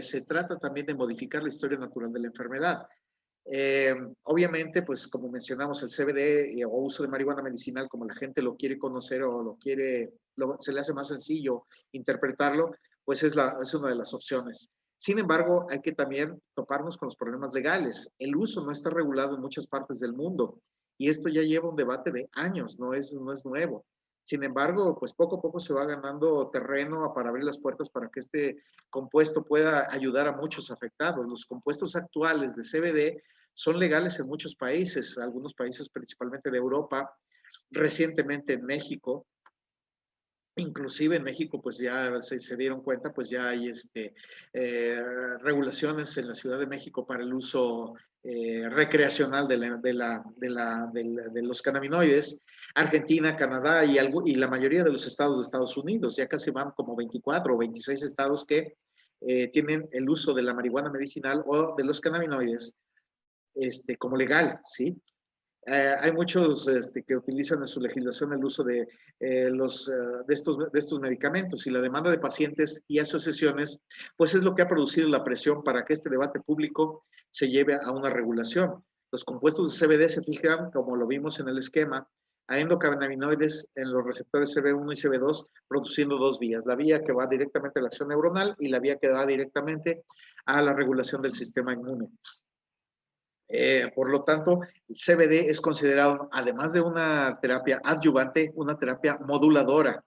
Speaker 3: se trata también de modificar la historia natural de la enfermedad. Obviamente, pues como mencionamos, el CBD o uso de marihuana medicinal, como la gente lo quiere conocer o se le hace más sencillo interpretarlo, pues es una de las opciones. Sin embargo, hay que también toparnos con los problemas legales. El uso no está regulado en muchas partes del mundo y esto ya lleva un debate de años, no es nuevo. Sin embargo, pues poco a poco se va ganando terreno para abrir las puertas para que este compuesto pueda ayudar a muchos afectados. Los compuestos actuales de CBD son legales en muchos países, algunos países principalmente de Europa, recientemente en México. Inclusive en México, pues ya se dieron cuenta, pues ya hay regulaciones en la Ciudad de México para el uso recreacional de los cannabinoides. Argentina, Canadá y la mayoría de los estados de Estados Unidos, ya casi van como 24 o 26 estados que tienen el uso de la marihuana medicinal o de los cannabinoides como legal, ¿sí? Hay muchos que utilizan en su legislación el uso de estos medicamentos y la demanda de pacientes y asociaciones, pues es lo que ha producido la presión para que este debate público se lleve a una regulación. Los compuestos de CBD se fijan, como lo vimos en el esquema, a endocannabinoides en los receptores CB1 y CB2, produciendo dos vías, la vía que va directamente a la acción neuronal y la vía que va directamente a la regulación del sistema inmune. Por lo tanto, el CBD es considerado, además de una terapia adyuvante, una terapia moduladora,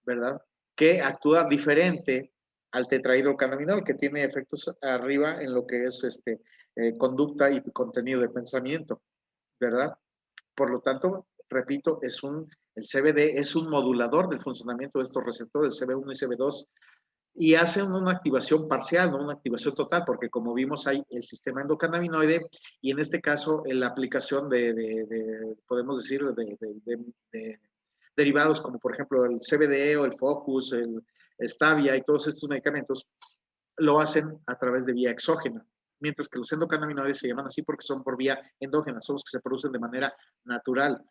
Speaker 3: ¿verdad? Que actúa diferente al tetrahidrocannabinol, que tiene efectos arriba en lo que es conducta y contenido de pensamiento, ¿verdad? Por lo tanto, repito, el CBD es un modulador del funcionamiento de estos receptores, CB1 y CB2, y hacen una activación parcial, no una activación total, porque como vimos hay el sistema endocannabinoide y en este caso la aplicación podemos decir, de derivados como por ejemplo el CBD o el Focus, el Stevia y todos estos medicamentos lo hacen a través de vía exógena, mientras que los endocannabinoides se llaman así porque son por vía endógena, son los que se producen de manera natural.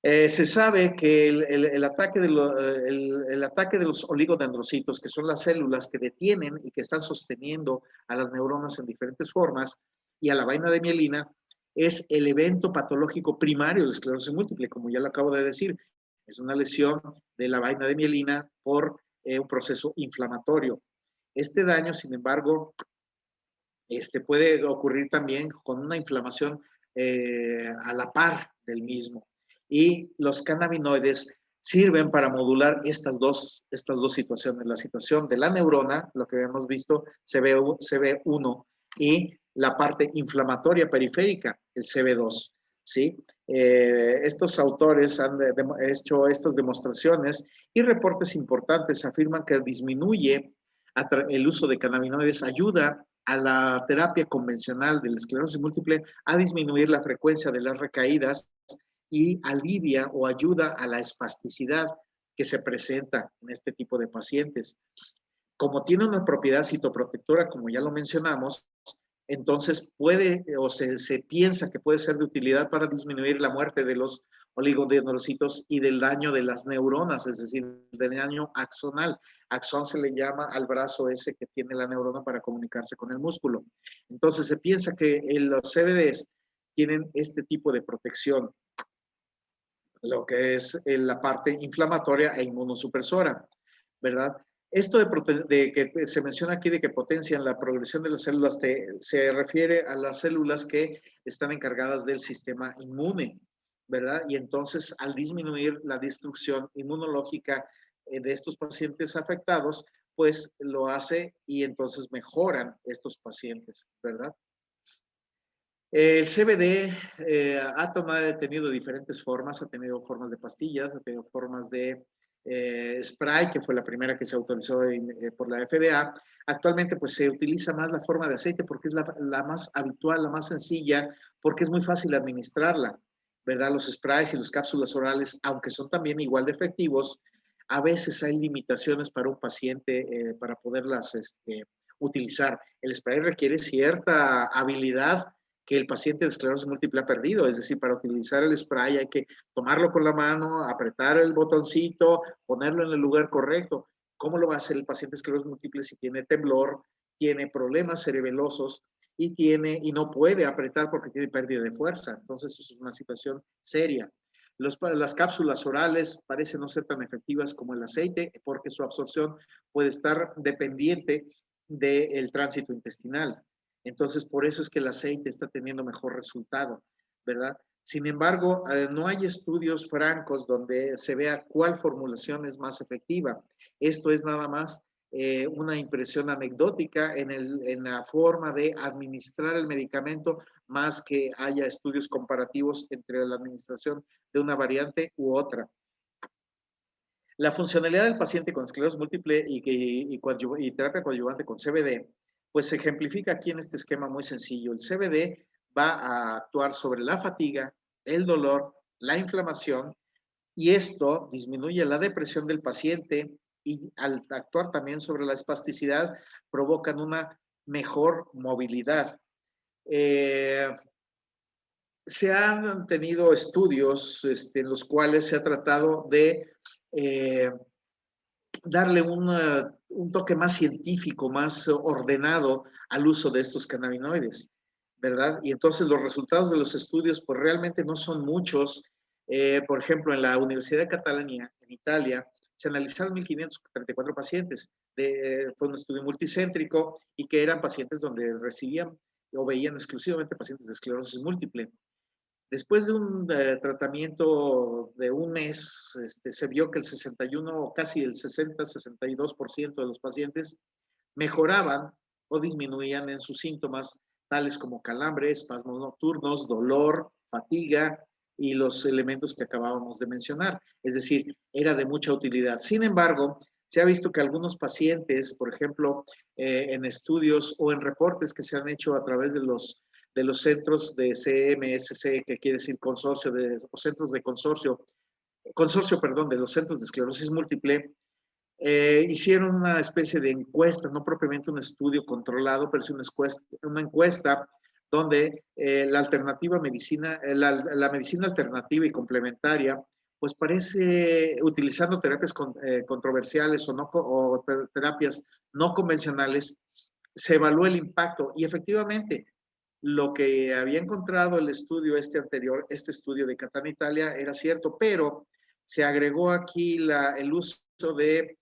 Speaker 3: Se sabe que el ataque de los oligodendrocitos, que son las células que detienen y que están sosteniendo a las neuronas en diferentes formas, y a la vaina de mielina, es el evento patológico primario de la esclerosis múltiple, como ya lo acabo de decir. Es una lesión de la vaina de mielina por un proceso inflamatorio. Este daño, sin embargo, puede ocurrir también con una inflamación a la par del mismo. Y los cannabinoides sirven para modular estas dos situaciones, la situación de la neurona, lo que hemos visto, CB1, y la parte inflamatoria periférica, el CB2, ¿sí? Estos autores han hecho estas demostraciones y reportes importantes afirman que disminuye el uso de cannabinoides, ayuda a la terapia convencional de la esclerosis múltiple a disminuir la frecuencia de las recaídas y alivia o ayuda a la espasticidad que se presenta en este tipo de pacientes. Como tiene una propiedad citoprotectora, como ya lo mencionamos, entonces se piensa que puede ser de utilidad para disminuir la muerte de los oligodendrocitos y del daño de las neuronas, es decir, del daño axonal. Axón se le llama al brazo ese que tiene la neurona para comunicarse con el músculo. Entonces se piensa que los CBDs tienen este tipo de protección, lo que es la parte inflamatoria e inmunosupresora, ¿verdad? Esto de que se menciona aquí de que potencian la progresión de las células se refiere a las células que están encargadas del sistema inmune, ¿verdad? Y entonces al disminuir la destrucción inmunológica de estos pacientes afectados, pues lo hace y entonces mejoran estos pacientes, ¿verdad? El CBD ha tenido diferentes formas, ha tenido formas de pastillas, ha tenido formas de spray, que fue la primera que se autorizó por la FDA. Actualmente pues se utiliza más la forma de aceite porque es la más habitual, la más sencilla, porque es muy fácil administrarla, ¿verdad? Los sprays y las cápsulas orales, aunque son también igual de efectivos, A veces hay limitaciones para un paciente para poderlas utilizar. El spray requiere cierta habilidad que el paciente de esclerosis múltiple ha perdido, es decir, para utilizar el spray hay que tomarlo con la mano, apretar el botoncito, ponerlo en el lugar correcto. ¿Cómo lo va a hacer el paciente de esclerosis múltiple si tiene temblor, tiene problemas cerebelosos y no puede apretar porque tiene pérdida de fuerza? Entonces, eso es una situación seria. Las cápsulas orales parecen no ser tan efectivas como el aceite porque su absorción puede estar dependiente del tránsito intestinal. Entonces, por eso es que el aceite está teniendo mejor resultado, ¿verdad? Sin embargo, no hay estudios francos donde se vea cuál formulación es más efectiva. Esto es nada más una impresión anecdótica en la forma de administrar el medicamento, más que haya estudios comparativos entre la administración de una variante u otra. La funcionalidad del paciente con esclerosis múltiple y terapia coadyuvante con CBD, pues se ejemplifica aquí en este esquema muy sencillo. El CBD va a actuar sobre la fatiga, el dolor, la inflamación, y esto disminuye la depresión del paciente y al actuar también sobre la espasticidad provocan una mejor movilidad. Se han tenido estudios en los cuales se ha tratado de darle un toque más científico, más ordenado al uso de estos cannabinoides, ¿verdad? Y entonces los resultados de los estudios pues realmente no son muchos. Por ejemplo, en la Universidad de Cataluña, en Italia, se analizaron 1.534 pacientes. Fue un estudio multicéntrico y que eran pacientes donde recibían o veían exclusivamente pacientes de esclerosis múltiple. Después de un tratamiento de un mes, se vio que el 61, casi el 60-62% de los pacientes mejoraban o disminuían en sus síntomas, tales como calambre, espasmos nocturnos, dolor, fatiga y los elementos que acabábamos de mencionar. Es decir, era de mucha utilidad. Sin embargo, se ha visto que algunos pacientes, por ejemplo, en estudios o en reportes que se han hecho a través de los centros de CMSC, que quiere decir consorcio o centros de consorcio, de los centros de esclerosis múltiple, hicieron una especie de encuesta, no propiamente un estudio controlado, pero sí una encuesta donde la alternativa medicina, la medicina alternativa y complementaria, pues parece, utilizando terapias controversiales o terapias no convencionales, se evalúa el impacto y efectivamente lo que había encontrado el estudio anterior, este estudio de Catania, Italia, era cierto, pero se agregó aquí el uso de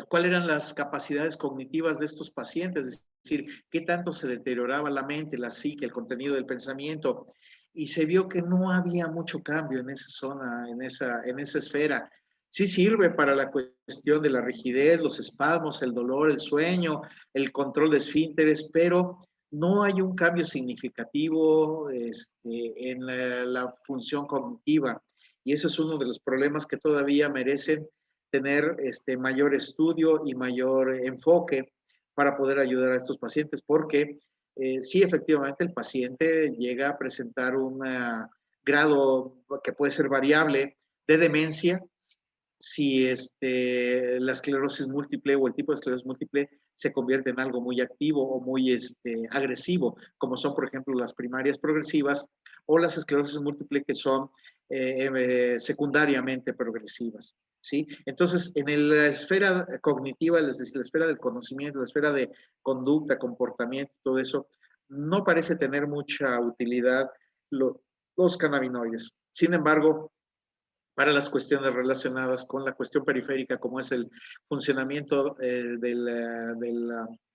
Speaker 3: cuáles eran las capacidades cognitivas de estos pacientes, es decir, qué tanto se deterioraba la mente, la psique, el contenido del pensamiento, y se vio que no había mucho cambio en esa zona, en esa esfera. Sí sirve para la cuestión de la rigidez, los espasmos, el dolor, el sueño, el control de esfínteres, pero no hay un cambio significativo en la función cognitiva. Y eso es uno de los problemas que todavía merecen tener mayor estudio y mayor enfoque para poder ayudar a estos pacientes, porque sí, efectivamente, el paciente llega a presentar un grado que puede ser variable de demencia si la esclerosis múltiple o el tipo de esclerosis múltiple se convierte en algo muy activo o muy agresivo, como son, por ejemplo, las primarias progresivas o las esclerosis múltiple que son secundariamente progresivas. ¿Sí? Entonces, en la esfera cognitiva, es decir, la esfera del conocimiento, la esfera de conducta, comportamiento, todo eso, no parece tener mucha utilidad los cannabinoides. Sin embargo, para las cuestiones relacionadas con la cuestión periférica, como es el funcionamiento del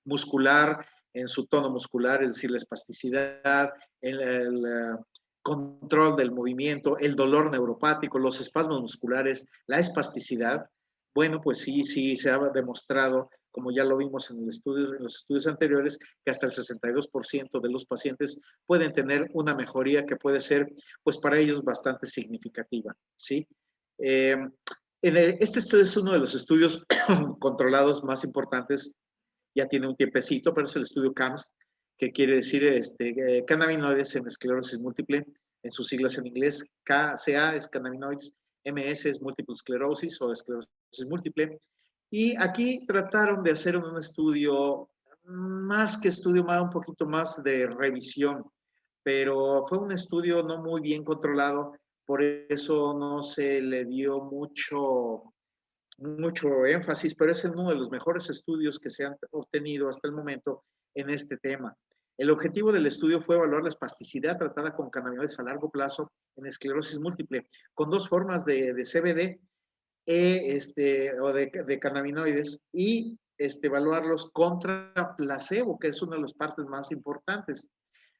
Speaker 3: muscular en su tono muscular, es decir, la espasticidad, el control del movimiento, el dolor neuropático, los espasmos musculares, la espasticidad, bueno, pues sí se ha demostrado, como ya lo vimos en los estudios anteriores, que hasta el 62% de los pacientes pueden tener una mejoría que puede ser, pues para ellos, bastante significativa, ¿sí? Este estudio es uno de los estudios controlados más importantes, ya tiene un tiempecito, pero es el estudio CAMS, que quiere decir cannabinoides en esclerosis múltiple, en sus siglas en inglés. KCA es cannabinoides MS es múltiple esclerosis o esclerosis múltiple. Y aquí trataron de hacer un estudio, más que estudio, un poquito más de revisión, pero fue un estudio no muy bien controlado, por eso no se le dio mucho énfasis, pero es uno de los mejores estudios que se han obtenido hasta el momento en este tema. El objetivo del estudio fue evaluar la espasticidad tratada con cannabinoides a largo plazo en esclerosis múltiple, con dos formas de CBD o de cannabinoides y evaluarlos contra placebo, que es una de las partes más importantes.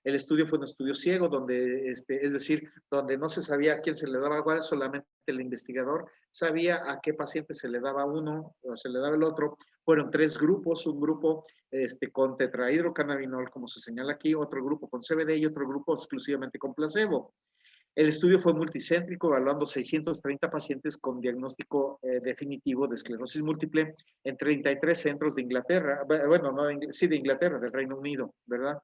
Speaker 3: El estudio fue un estudio ciego, donde, es decir, donde no se sabía a quién se le daba cuál, solamente el investigador sabía a qué paciente se le daba uno o se le daba el otro. Fueron 3 grupos, un grupo con tetrahidrocannabinol, como se señala aquí, otro grupo con CBD y otro grupo exclusivamente con placebo. El estudio fue multicéntrico, evaluando 630 pacientes con diagnóstico definitivo de esclerosis múltiple en 33 centros de Inglaterra, bueno, no, sí, de Inglaterra, del Reino Unido, ¿verdad?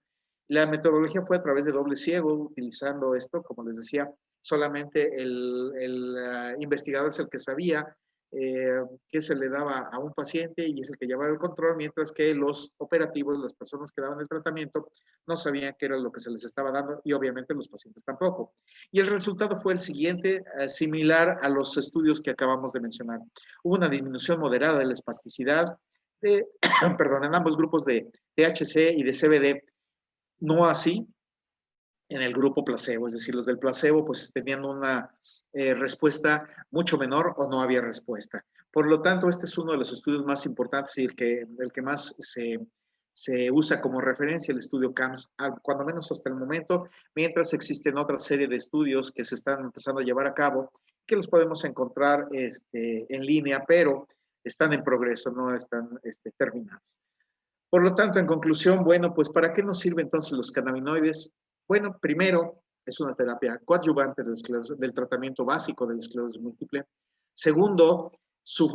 Speaker 3: La metodología fue a través de doble ciego, utilizando esto, como les decía, solamente el investigador es el que sabía qué se le daba a un paciente y es el que llevaba el control, mientras que los operativos, las personas que daban el tratamiento, no sabían qué era lo que se les estaba dando y obviamente los pacientes tampoco. Y el resultado fue el siguiente, similar a los estudios que acabamos de mencionar. Hubo una disminución moderada de la espasticidad, perdón, en ambos grupos de THC y de CBD, no así en el grupo placebo, es decir, los del placebo pues tenían una respuesta mucho menor o no había respuesta. Por lo tanto, este es uno de los estudios más importantes y el que más se usa como referencia, el estudio CAMS, cuando menos hasta el momento, mientras existen otra serie de estudios que se están empezando a llevar a cabo, que los podemos encontrar en línea, pero están en progreso, no están terminados. Por lo tanto, en conclusión, bueno, pues ¿para qué nos sirven entonces los cannabinoides? Bueno, primero, es una terapia coadyuvante del tratamiento básico de la esclerosis múltiple. Segundo, su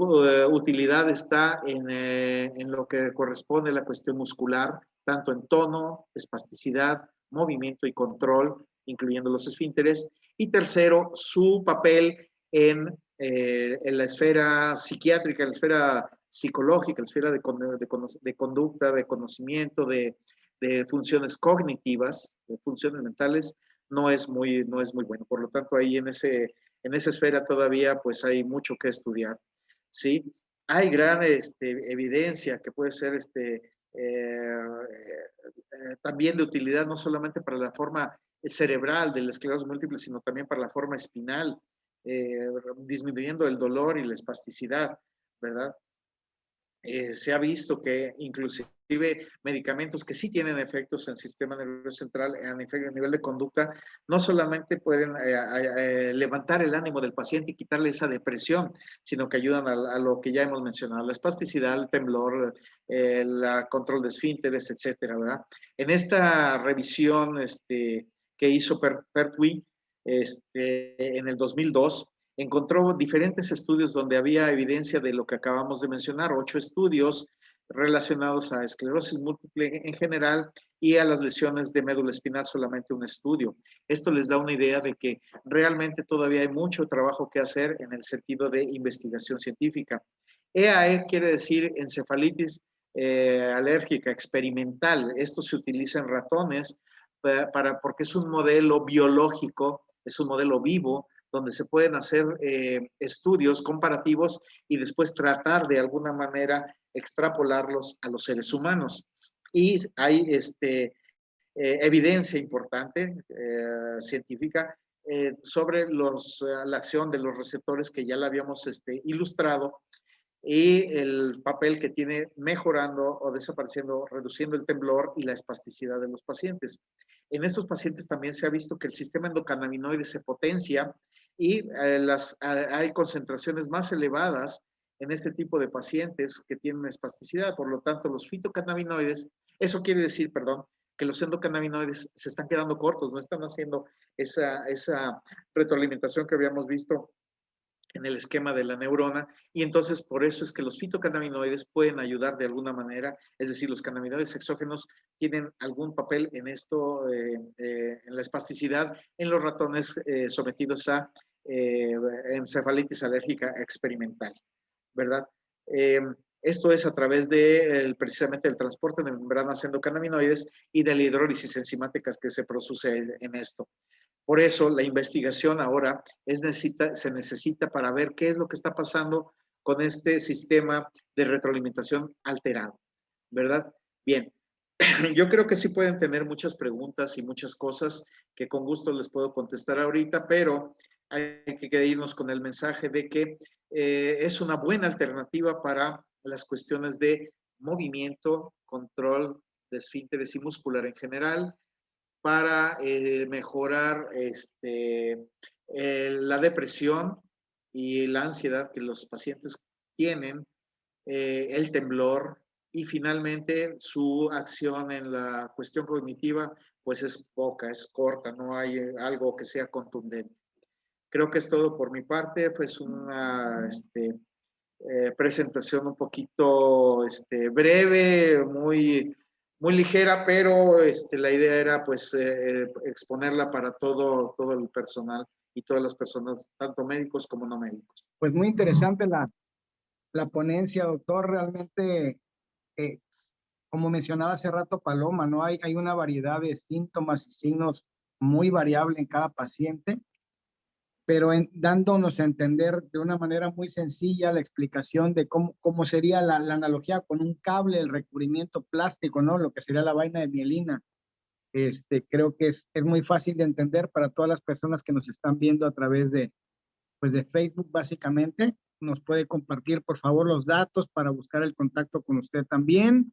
Speaker 3: utilidad está en lo que corresponde a la cuestión muscular, tanto en tono, espasticidad, movimiento y control, incluyendo los esfínteres. Y tercero, su papel en la esfera psiquiátrica, en la esfera psicológica, la esfera de conducta, de conocimiento, de funciones cognitivas, de funciones mentales, no es muy bueno. Por lo tanto, ahí en esa esfera todavía pues hay mucho que estudiar, ¿sí? Hay gran evidencia que puede ser también de utilidad no solamente para la forma cerebral de la esclerosis múltiple, sino también para la forma espinal, disminuyendo el dolor y la espasticidad, ¿verdad? Se ha visto que inclusive medicamentos que sí tienen efectos en el sistema nervioso central, a nivel de conducta, no solamente pueden levantar el ánimo del paciente y quitarle esa depresión, sino que ayudan a lo que ya hemos mencionado, la espasticidad, el temblor, el control de esfínteres, etcétera, ¿verdad? En esta revisión que hizo Pertwee en el 2002, encontró diferentes estudios donde había evidencia de lo que acabamos de mencionar, 8 estudios relacionados a esclerosis múltiple en general y a las lesiones de médula espinal solamente un estudio. Esto les da una idea de que realmente todavía hay mucho trabajo que hacer en el sentido de investigación científica. EAE quiere decir encefalitis alérgica experimental. Esto se utiliza en ratones porque es un modelo biológico, es un modelo vivo, donde se pueden hacer estudios comparativos y después tratar de alguna manera extrapolarlos a los seres humanos. Y hay evidencia importante científica sobre la acción de los receptores que ya la habíamos ilustrado y el papel que tiene mejorando o desapareciendo, reduciendo el temblor y la espasticidad de los pacientes. En estos pacientes también se ha visto que el sistema endocannabinoide se potencia y hay concentraciones más elevadas en este tipo de pacientes que tienen espasticidad. Por lo tanto, los fitocannabinoides, eso quiere decir, perdón, que los endocannabinoides se están quedando cortos, no están haciendo esa retroalimentación que habíamos visto en el esquema de la neurona, y entonces por eso es que los fitocannabinoides pueden ayudar de alguna manera, es decir, los cannabinoides exógenos tienen algún papel en esto, en la espasticidad en los ratones sometidos a encefalitis alérgica experimental, ¿verdad? Esto es a través de precisamente el transporte de membranas endocannabinoides y de la hidrólisis enzimática que se produce en esto. Por eso la investigación ahora se necesita para ver qué es lo que está pasando con este sistema de retroalimentación alterado, ¿verdad? Bien, yo creo que sí pueden tener muchas preguntas y muchas cosas que con gusto les puedo contestar ahorita, pero hay que irnos con el mensaje de que es una buena alternativa para las cuestiones de movimiento, control de esfínteres y muscular en general, para mejorar la depresión y la ansiedad que los pacientes tienen, el temblor y finalmente su acción en la cuestión cognitiva pues es poca, es corta, no hay algo que sea contundente. Creo que es todo por mi parte, fue una presentación un poquito breve, muy ligera, pero la idea era pues exponerla para todo el personal y todas las personas, tanto médicos como no médicos.
Speaker 2: Pues muy interesante la ponencia, doctor. Realmente, como mencionaba hace rato Paloma, ¿no? Hay una variedad de síntomas y signos muy variable en cada paciente, pero dándonos a entender de una manera muy sencilla la explicación de cómo sería la analogía con un cable, el recubrimiento plástico, ¿no? Lo que sería la vaina de mielina. Creo que es muy fácil de entender para todas las personas que nos están viendo a través de Facebook, básicamente. Nos puede compartir, por favor, los datos para buscar el contacto con usted también.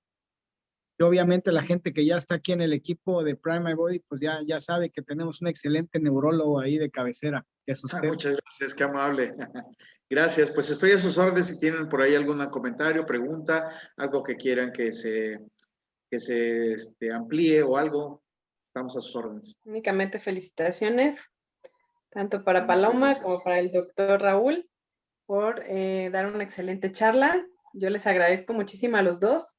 Speaker 2: Y obviamente la gente que ya está aquí en el equipo de Prime My Body, pues ya sabe que tenemos un excelente neurólogo ahí de cabecera, que es usted.
Speaker 3: Muchas gracias, qué amable. Gracias, pues estoy a sus órdenes si tienen por ahí algún comentario, pregunta, algo que quieran que se amplíe o algo, estamos a sus órdenes.
Speaker 1: Únicamente felicitaciones, tanto para Paloma como para el doctor Raúl, por dar una excelente charla. Yo les agradezco muchísimo a los dos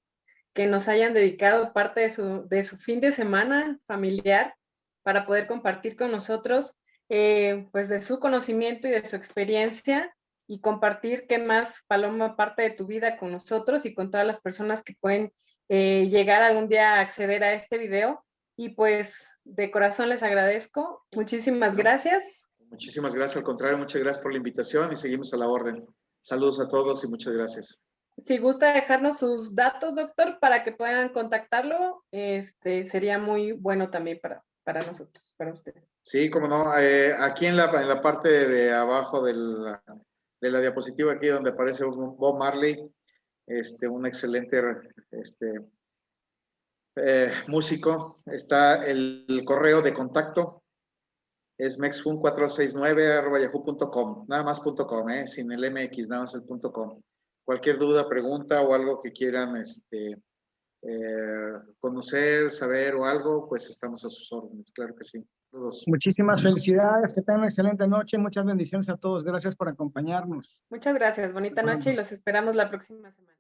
Speaker 1: que nos hayan dedicado parte de su fin de semana familiar para poder compartir con nosotros pues de su conocimiento y de su experiencia y compartir qué más, Paloma, parte de tu vida con nosotros y con todas las personas que pueden llegar algún día a acceder a este video. Y pues de corazón les agradezco. Muchísimas gracias.
Speaker 3: Muchísimas gracias, al contrario, muchas gracias por la invitación y seguimos a la orden. Saludos a todos y muchas gracias.
Speaker 1: Si gusta dejarnos sus datos, doctor, para que puedan contactarlo, sería muy bueno también para nosotros, para usted.
Speaker 3: Sí, como no, aquí en la parte de abajo de la diapositiva, aquí donde aparece Bob Marley, un excelente músico, está el correo de contacto, es mexfun469@yahoo.com, nada más .com, sin el MX, nada más el .com. Cualquier duda, pregunta o algo que quieran conocer, saber o algo, pues estamos a sus órdenes, claro que sí. Saludos.
Speaker 2: Muchísimas felicidades, que tengan una excelente noche, muchas bendiciones a todos, gracias por acompañarnos.
Speaker 1: Muchas gracias, bonita noche y los esperamos la próxima semana.